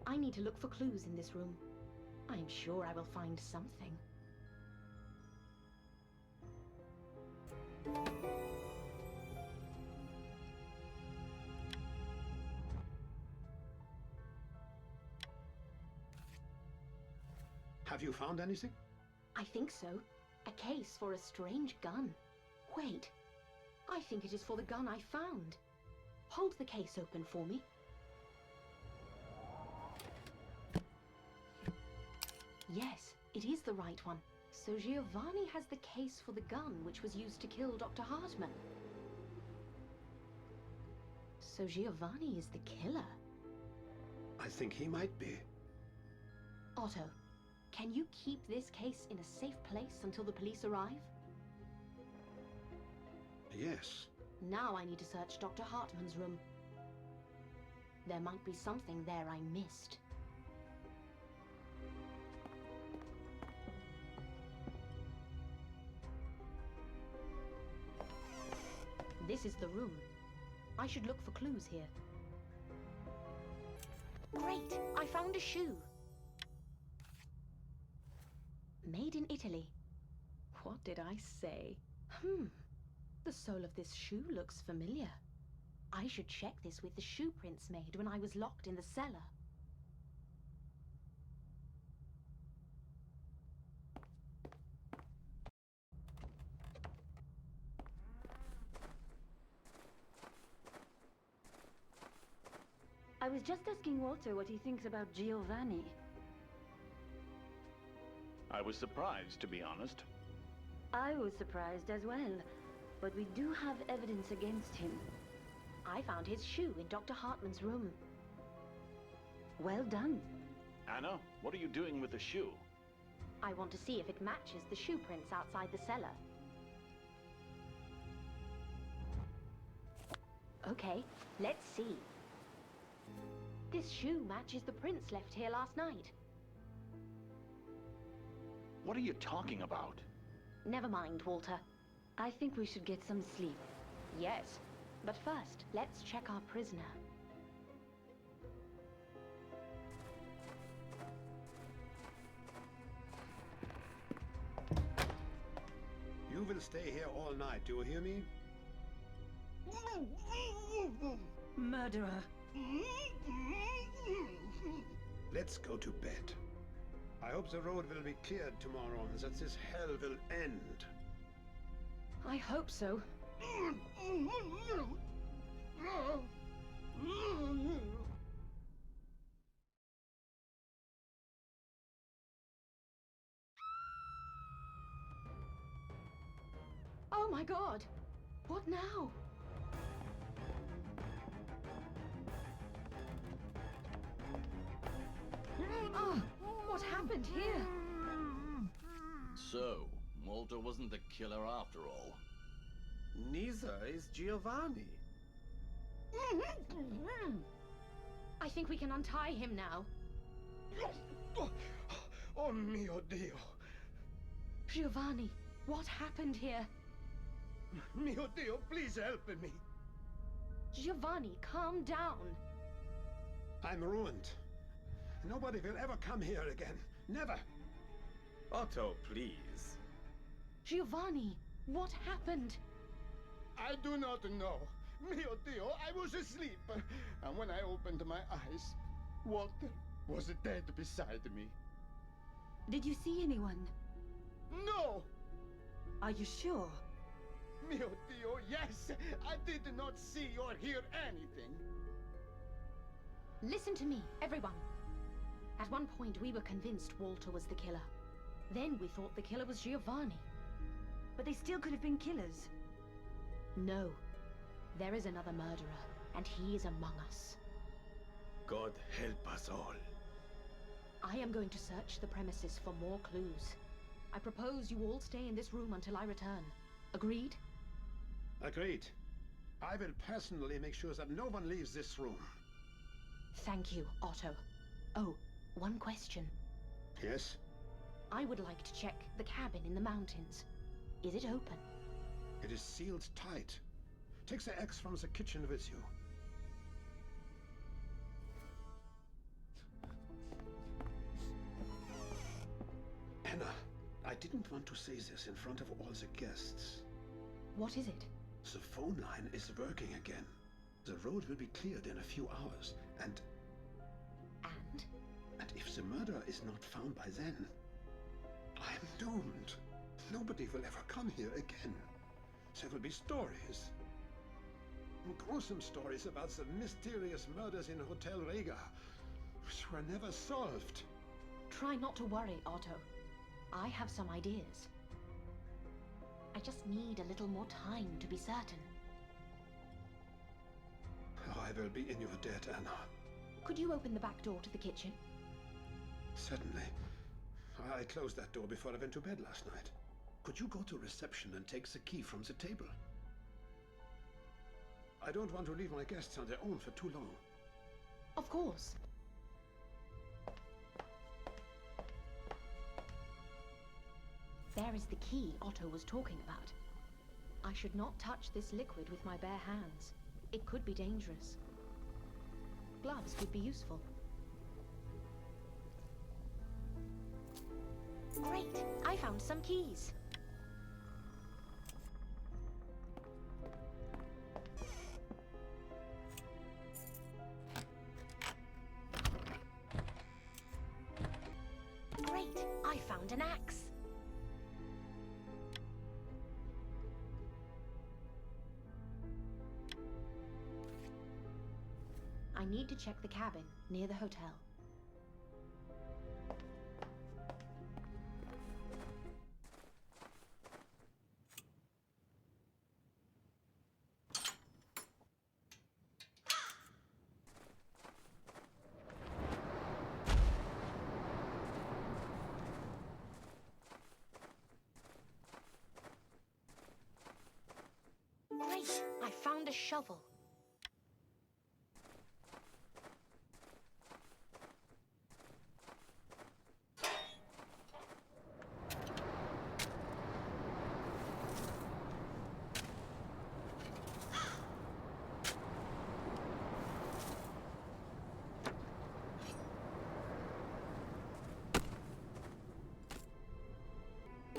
I need to look for clues in this room. I'm sure I will find something. Have you found anything? I think so. A case for a strange gun. Wait. I think it is for the gun I found. Hold the case open for me. Yes, it is the right one. So Giovanni has the case for the gun which was used to kill Dr. Hartman. So Giovanni is the killer. I think he might be. Otto, can you keep this case in a safe place until the police arrive? Yes. Now I need to search Dr. Hartman's room. There might be something there I missed. This is the room. I should look for clues here. Great! I found a shoe. Made in Italy. What did I say? The sole of this shoe looks familiar. I should check this with the shoe prints made when I was locked in the cellar. I was just asking Walter what he thinks about Giovanni. I was surprised, to be honest. I was surprised as well, but we do have evidence against him. I found his shoe in Dr. Hartman's room. Well done. Anna, what are you doing with the shoe? I want to see if it matches the shoe prints outside the cellar. Okay, let's see. This shoe matches the prints left here last night. What are you talking about? Never mind, Walter. I think we should get some sleep. Yes, but first, let's check our prisoner. You will stay here all night, do you hear me? Murderer. Let's go to bed. I hope the road will be cleared tomorrow and that this hell will end. I hope so. Oh my God! What now? Oh, what happened here? So, Walter wasn't the killer after all. Neither is Giovanni. I think we can untie him now. Oh mio Dio! Giovanni, what happened here? Mio Dio, please help me! Giovanni, calm down. I'm ruined. Nobody will ever come here again. Never. Otto, please. Giovanni, what happened? I do not know. Mio Dio, I was asleep. And when I opened my eyes, Walter was dead beside me. Did you see anyone? No! Are you sure? Mio Dio, yes! I did not see or hear anything. Listen to me, everyone. At one point, we were convinced Walter was the killer. Then we thought the killer was Giovanni. But they still could have been killers. No. There is another murderer, and he is among us. God help us all. I am going to search the premises for more clues. I propose you all stay in this room until I return. Agreed? Agreed. I will personally make sure that no one leaves this room. Thank you, Otto. Oh, one question. Yes? I would like to check the cabin in the mountains. Is it open? It is sealed tight. Take the axe from the kitchen with you. didn't want to say this in front of all the guests. What is it? The phone line is working again. The road will be cleared in a few hours, and And? and if the murderer is not found by then, I'm doomed. Nobody will ever come here again. There will be stories. Gruesome stories about the mysterious murders in Hotel Rega, which were never solved. Try not to worry, Otto. I have some ideas. I just need a little more time to be certain. I will be in your debt, Anna. Could you open the back door to the kitchen? Certainly. I closed that door before I went to bed last night. Could you go to reception and take the key from the table? I don't want to leave my guests on their own for too long. Of course. There is the key Otto was talking about. I should not touch this liquid with my bare hands. It could be dangerous. Gloves would be useful. Great! I found some keys. Great! I found an axe. I need to check the cabin near the hotel. Great! I found a shovel.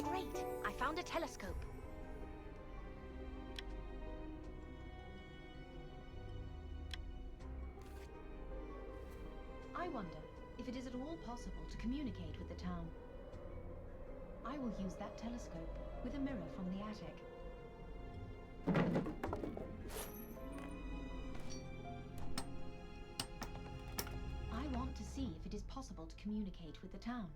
Great! I found a telescope. I wonder if it is at all possible to communicate with the town. I will use that telescope with a mirror from the attic. I want to see if it is possible to communicate with the town.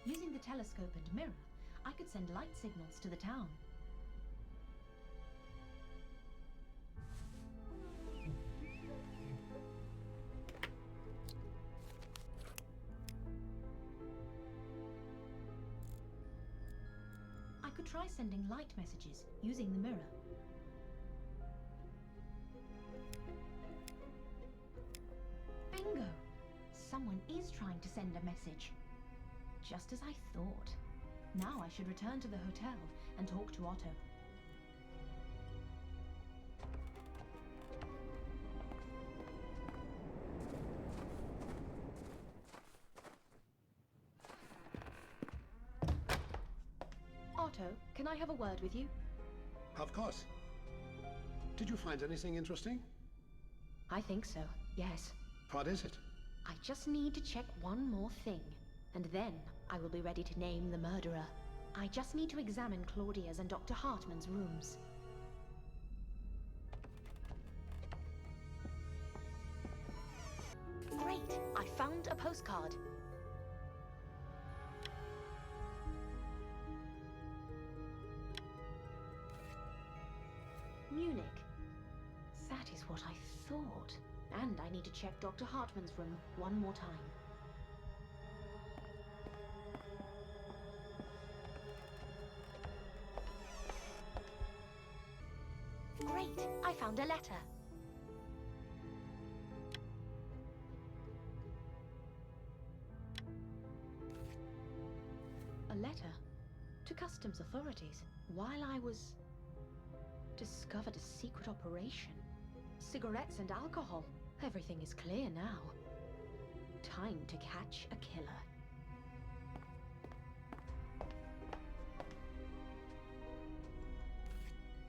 Using the telescope and mirror, I could send light signals to the town. I could try sending light messages using the mirror. Bingo! Someone is trying to send a message. Just as I thought. Now I should return to the hotel and talk to Otto. Otto, can I have a word with you? Of course. Did you find anything interesting? I think so, yes. What is it? I just need to check one more thing, and then I will be ready to name the murderer. I just need to examine Claudia's and Dr. Hartman's rooms. Great! I found a postcard. Munich. That is what I thought. And I need to check Dr. Hartman's room one more time. Great! I found a letter. A letter? To customs authorities. While I was... discovered a secret operation. Cigarettes and alcohol. Everything is clear now. Time to catch a killer.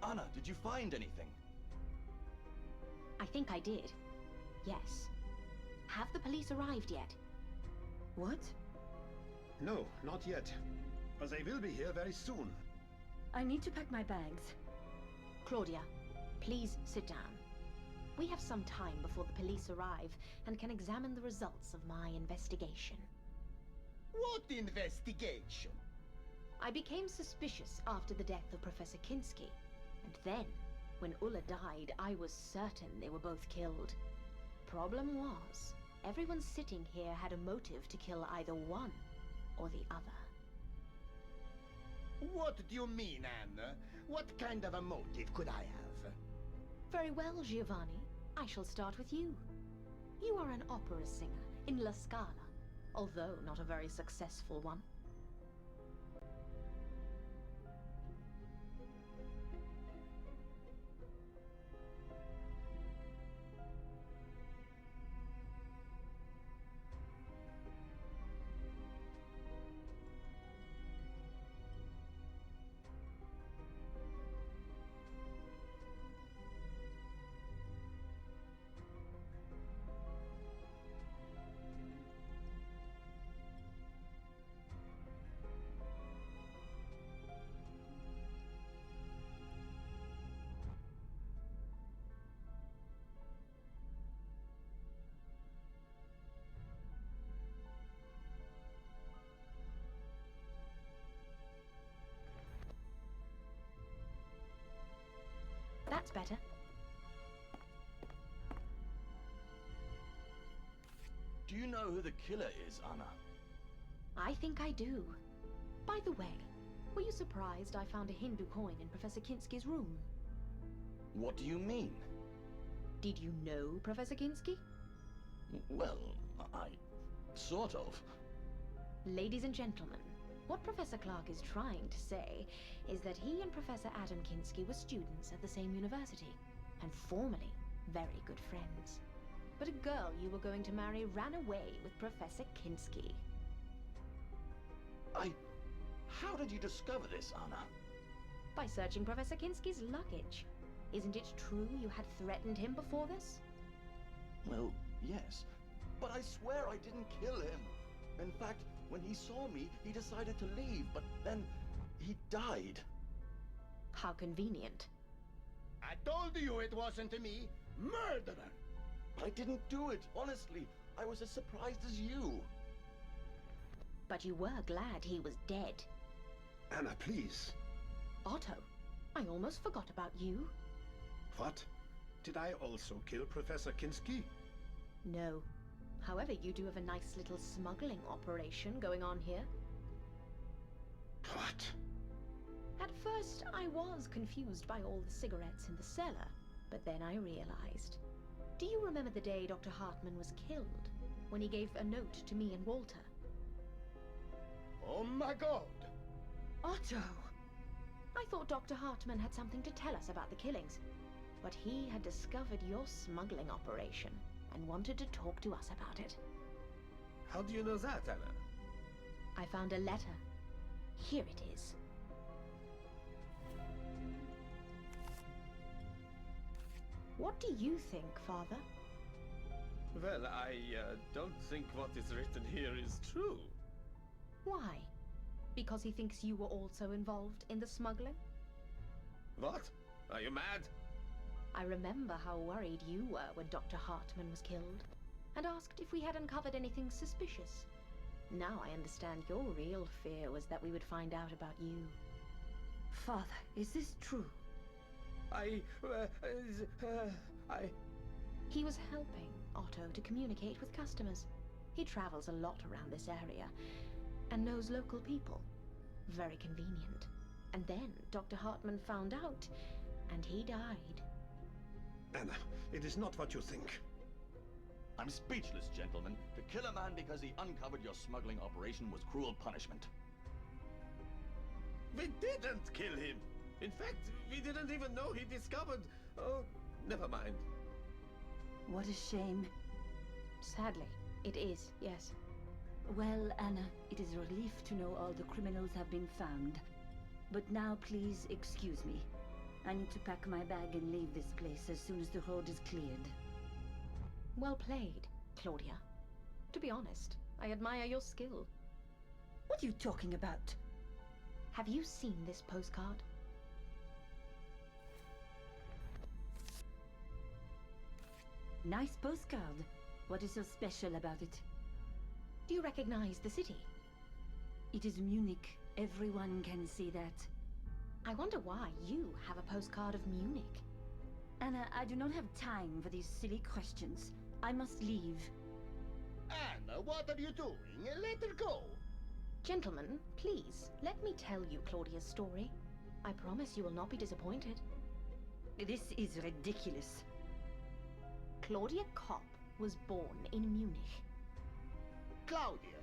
Anna, did you find anything? I think I did. Yes. Have the police arrived yet? What? No, not yet. But they will be here very soon. I need to pack my bags. Claudia, please sit down. We have some time before the police arrive and can examine the results of my investigation. What investigation? I became suspicious after the death of Professor Kinski. And then, when Ulla died, I was certain they were both killed. Problem was, everyone sitting here had a motive to kill either one or the other. What do you mean, Anna? What kind of a motive could I have? Very well, Giovanni. I shall start with you. You are an opera singer in La Scala, although not a very successful one. That's better. Do you know who the killer is, Anna? I think I do. By the way, were you surprised I found a Hindu coin in Professor Kinski's room? What do you mean? Did you know Professor Kinski? Well, I... sort of. Ladies and gentlemen, what Professor Clark is trying to say is that he and Professor Adam Kinski were students at the same university, and formerly very good friends. But a girl you were going to marry ran away with Professor Kinski. How did you discover this, Anna? By searching Professor Kinski's luggage. Isn't it true you had threatened him before this? Well, yes. But I swear I didn't kill him. In fact, when he saw me, he decided to leave, but then he died. How convenient. I told you it wasn't me. Murderer! I didn't do it, honestly. I was as surprised as you. But you were glad he was dead. Anna, please. Otto, I almost forgot about you. What? Did I also kill Professor Kinski? No. However, you do have a nice little smuggling operation going on here. What? At first, I was confused by all the cigarettes in the cellar, but then I realized. Do you remember the day Dr. Hartman was killed? When he gave a note to me and Walter? Oh my god! Otto! I thought Dr. Hartman had something to tell us about the killings, but he had discovered your smuggling operation and wanted to talk to us about it. How do you know that, Anna? I found a letter. Here it is. What do you think, Father? Well, I don't think what is written here is true. Why? Because he thinks you were also involved in the smuggling? What? Are you mad? I remember how worried you were when Dr. Hartman was killed, and asked if we had uncovered anything suspicious. Now I understand your real fear was that we would find out about you. Father, is this true? He was helping Otto to communicate with customers. He travels a lot around this area, and knows local people. Very convenient. And then Dr. Hartman found out, and he died. Anna, it is not what you think. I'm speechless, gentlemen. To kill a man because he uncovered your smuggling operation was cruel punishment. We didn't kill him. In fact, we didn't even know he discovered... Oh, never mind. What a shame. Sadly, it is, yes. Well, Anna, it is a relief to know all the criminals have been found. But now please excuse me. I need to pack my bag and leave this place as soon as the road is cleared. Well played, Claudia. To be honest, I admire your skill. What are you talking about? Have you seen this postcard? Nice postcard. What is so special about it? Do you recognize the city? It is Munich. Everyone can see that. I wonder why you have a postcard of Munich. Anna, I do not have time for these silly questions. I must leave. Anna, what are you doing? Let her go. Gentlemen, please, let me tell you Claudia's story. I promise you will not be disappointed. This is ridiculous. Claudia Kopp was born in Munich. Claudia,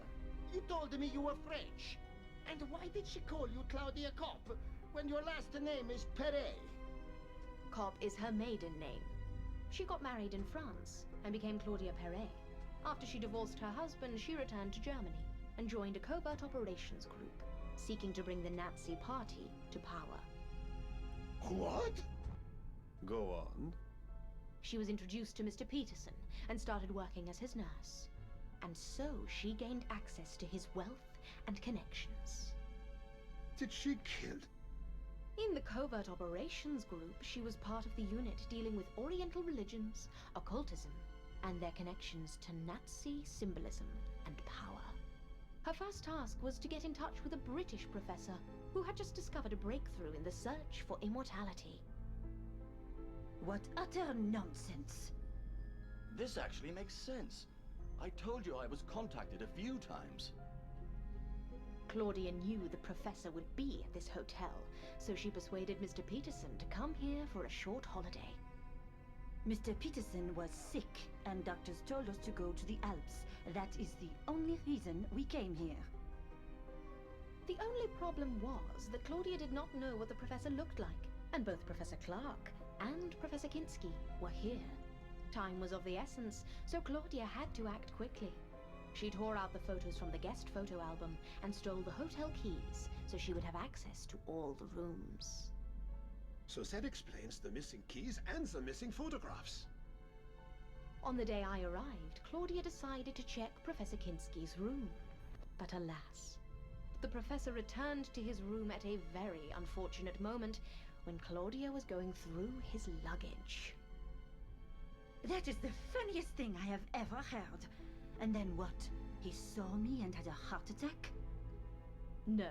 you told me you were French. And why did she call you Claudia Kopp when your last name is Perret? Kopp is her maiden name. She got married in France and became Claudia Perret. After she divorced her husband, she returned to Germany and joined a covert operations group, seeking to bring the Nazi party to power. What? Go on. She was introduced to Mr. Peterson and started working as his nurse. And so she gained access to his wealth and connections. Did she kill? In the covert operations group, she was part of the unit dealing with Oriental religions, occultism, and their connections to Nazi symbolism and power. Her first task was to get in touch with a British professor who had just discovered a breakthrough in the search for immortality. What utter nonsense. This actually makes sense. I told you I was contacted a few times. Claudia knew the professor would be at this hotel, so she persuaded Mr. Peterson to come here for a short holiday. Mr. Peterson was sick, and doctors told us to go to the Alps. That is the only reason we came here. The only problem was that Claudia did not know what the professor looked like, and both Professor Clark and Professor Kinski were here. Time was of the essence, so Claudia had to act quickly. She tore out the photos from the guest photo album and stole the hotel keys so she would have access to all the rooms. So that explains the missing keys and the missing photographs. On the day I arrived, Claudia decided to check Professor Kinski's room. But alas, the professor returned to his room at a very unfortunate moment when Claudia was going through his luggage. That is the funniest thing I have ever heard. And then what? He saw me and had a heart attack? No.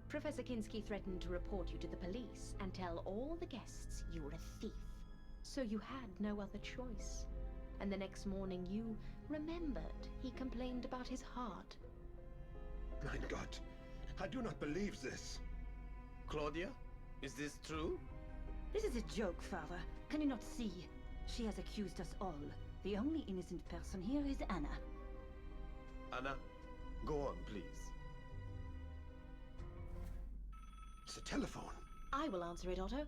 Professor Kinski threatened to report you to the police and tell all the guests you were a thief. So you had no other choice. And the next morning you remembered he complained about his heart. My God, I do not believe this. Claudia, is this true? This is a joke, Father. Can you not see? She has accused us all. The only innocent person here is Anna. Anna, go on, please. It's a telephone. I will answer it, Otto.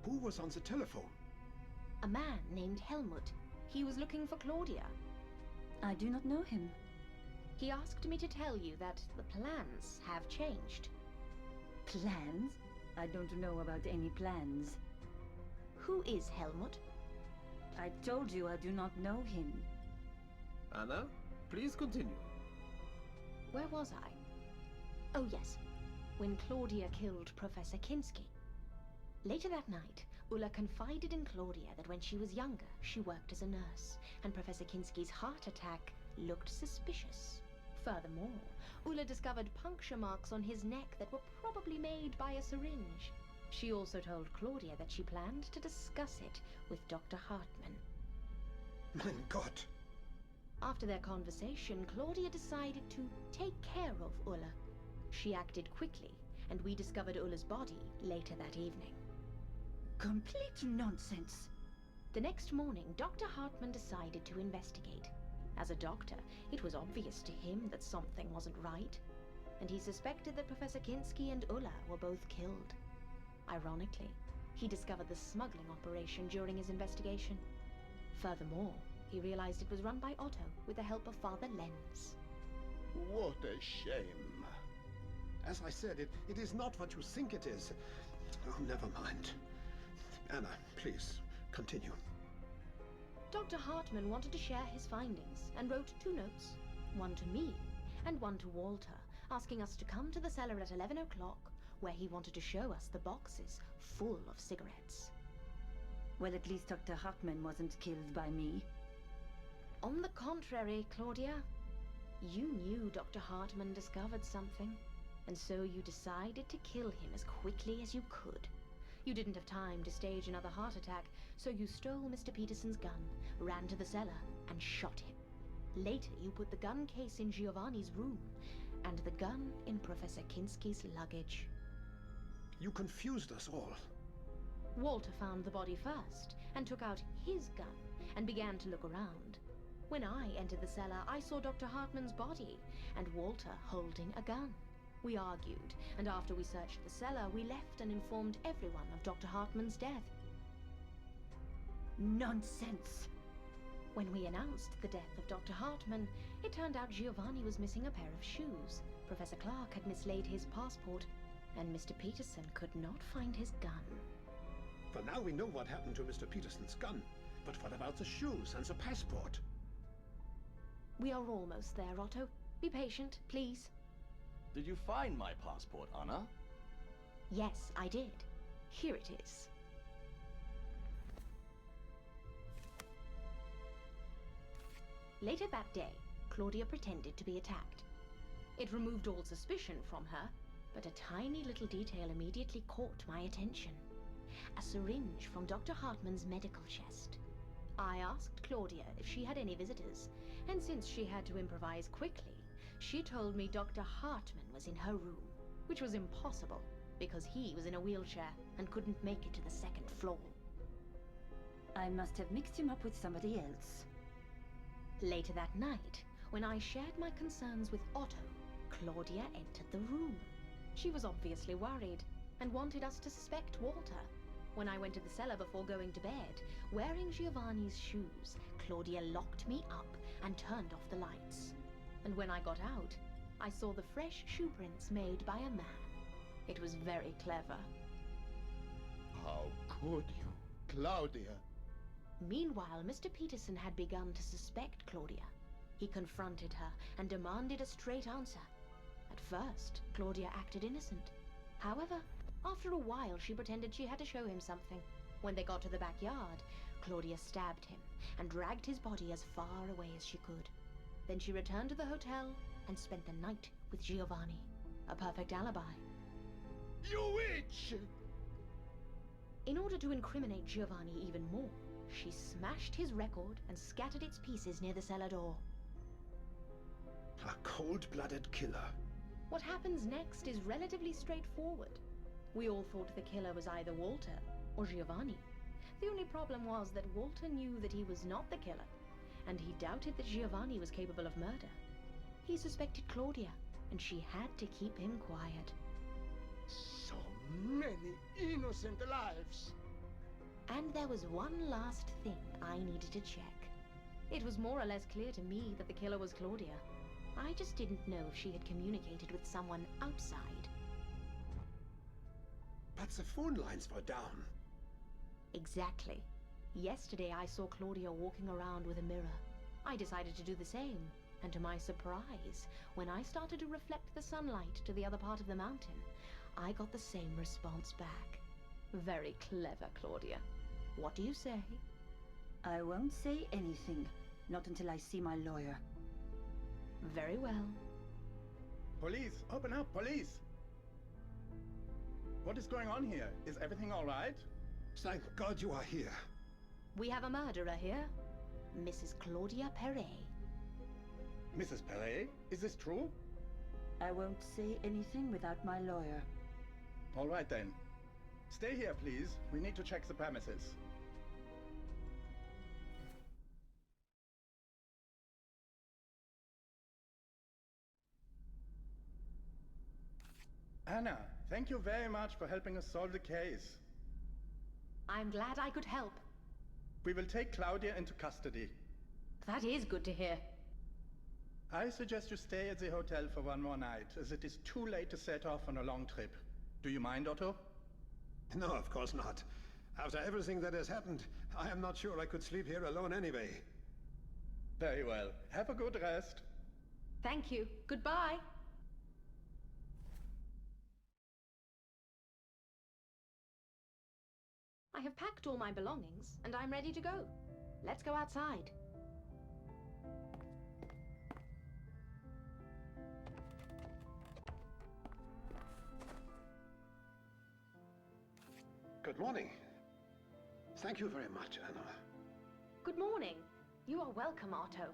Who was on the telephone? A man named Helmut. He was looking for Claudia. I do not know him. He asked me to tell you that the plans have changed. Plans? I don't know about any plans. Who is Helmut? I told you I do not know him. Anna, please continue. Where was I? Oh yes, when Claudia killed Professor Kinski. Later that night, Ulla confided in Claudia that when she was younger, she worked as a nurse, and Professor Kinski's heart attack looked suspicious. Furthermore, Ulla discovered puncture marks on his neck that were probably made by a syringe. She also told Claudia that she planned to discuss it with Dr. Hartman. Mein Gott! After their conversation, Claudia decided to take care of Ulla. She acted quickly, and we discovered Ulla's body later that evening. Complete nonsense. The next morning, Dr. Hartman decided to investigate. As a doctor, it was obvious to him that something wasn't right, and he suspected that Professor Kinski and Ulla were both killed. Ironically, he discovered the smuggling operation during his investigation. Furthermore, he realized it was run by Otto with the help of Father Lenz. What a shame. As I said, it is not what you think it is. Oh, never mind. Anna, please, continue. Dr. Hartman wanted to share his findings and wrote 2 notes, one to me and one to Walter, asking us to come to the cellar at 11 o'clock, where he wanted to show us the boxes full of cigarettes. Well, at least Dr. Hartman wasn't killed by me. On the contrary, Claudia, you knew Dr. Hartman discovered something, and so you decided to kill him as quickly as you could. You didn't have time to stage another heart attack, so you stole Mr. Peterson's gun, ran to the cellar, and shot him. Later, you put the gun case in Giovanni's room, and the gun in Professor Kinski's luggage. You confused us all. Walter found the body first, and took out his gun, and began to look around. When I entered the cellar, I saw Dr. Hartman's body, and Walter holding a gun. We argued, and after we searched the cellar, we left and informed everyone of Dr. Hartman's death. Nonsense! When we announced the death of Dr. Hartman, it turned out Giovanni was missing a pair of shoes. Professor Clark had mislaid his passport, and Mr. Peterson could not find his gun. For now we know what happened to Mr. Peterson's gun. But what about the shoes and the passport? We are almost there, Otto. Be patient, please. Did you find my passport, Anna? Yes, I did. Here it is. Later that day, Claudia pretended to be attacked. It removed all suspicion from her, but a tiny little detail immediately caught my attention. A syringe from Dr. Hartman's medical chest. I asked Claudia if she had any visitors, and since she had to improvise quickly, she told me Dr. Hartman was in her room, which was impossible because he was in a wheelchair and couldn't make it to the 2nd floor. I must have mixed him up with somebody else. Later that night, when I shared my concerns with Otto, Claudia entered the room. She was obviously worried and wanted us to suspect Walter. When I went to the cellar before going to bed, wearing Giovanni's shoes, Claudia locked me up and turned off the lights. And when I got out, I saw the fresh shoe prints made by a man. It was very clever. How could you, Claudia? Meanwhile, Mr. Peterson had begun to suspect Claudia. He confronted her and demanded a straight answer. At first, Claudia acted innocent. However, after a while, she pretended she had to show him something. When they got to the backyard, Claudia stabbed him and dragged his body as far away as she could. Then she returned to the hotel and spent the night with Giovanni. A perfect alibi. You witch! In order to incriminate Giovanni even more, she smashed his record and scattered its pieces near the cellar door. A cold-blooded killer. What happens next is relatively straightforward. We all thought the killer was either Walter or Giovanni. The only problem was that Walter knew that he was not the killer, and he doubted that Giovanni was capable of murder. He suspected Claudia, and she had to keep him quiet. So many innocent lives. And there was one last thing I needed to check. It was more or less clear to me that the killer was Claudia. I just didn't know if she had communicated with someone outside. But the phone lines were down. Exactly. Yesterday I saw Claudia walking around with a mirror. I decided to do the same, and to my surprise, when I started to reflect the sunlight to the other part of the mountain, I got the same response back. Very clever, Claudia. What do you say? I won't say anything, not until I see my lawyer. Very well. Police, open up, police! What is going on here? Is everything all right? Thank God you are here. We have a murderer here. Mrs. Claudia Perret. Mrs. Perret, is this true? I won't say anything without my lawyer. All right then. Stay here, please. We need to check the premises. Anna, thank you very much for helping us solve the case. I'm glad I could help. We will take Claudia into custody. That is good to hear. I suggest you stay at the hotel for one more night, as it is too late to set off on a long trip. Do you mind, Otto? No, of course not. After everything that has happened, I am not sure I could sleep here alone anyway. Very well. Have a good rest. Thank you. Goodbye. I have packed all my belongings, and I'm ready to go. Let's go outside. Good morning. Thank you very much, Anna. Good morning. You are welcome, Otto.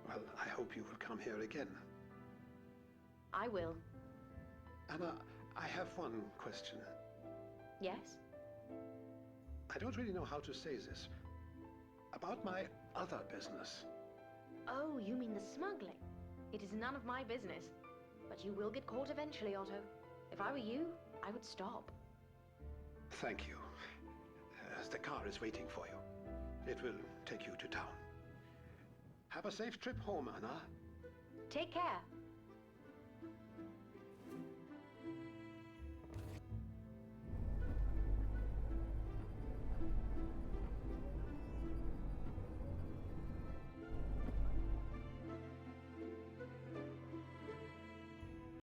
Well, I hope you will come here again. I will. Anna, I have one question. Yes? I don't really know how to say this. About my other business. Oh, you mean the smuggling? It is none of my business. But you will get caught eventually, Otto. If I were you, I would stop. Thank you. The car is waiting for you. It will take you to town. Have a safe trip home, Anna. Take care.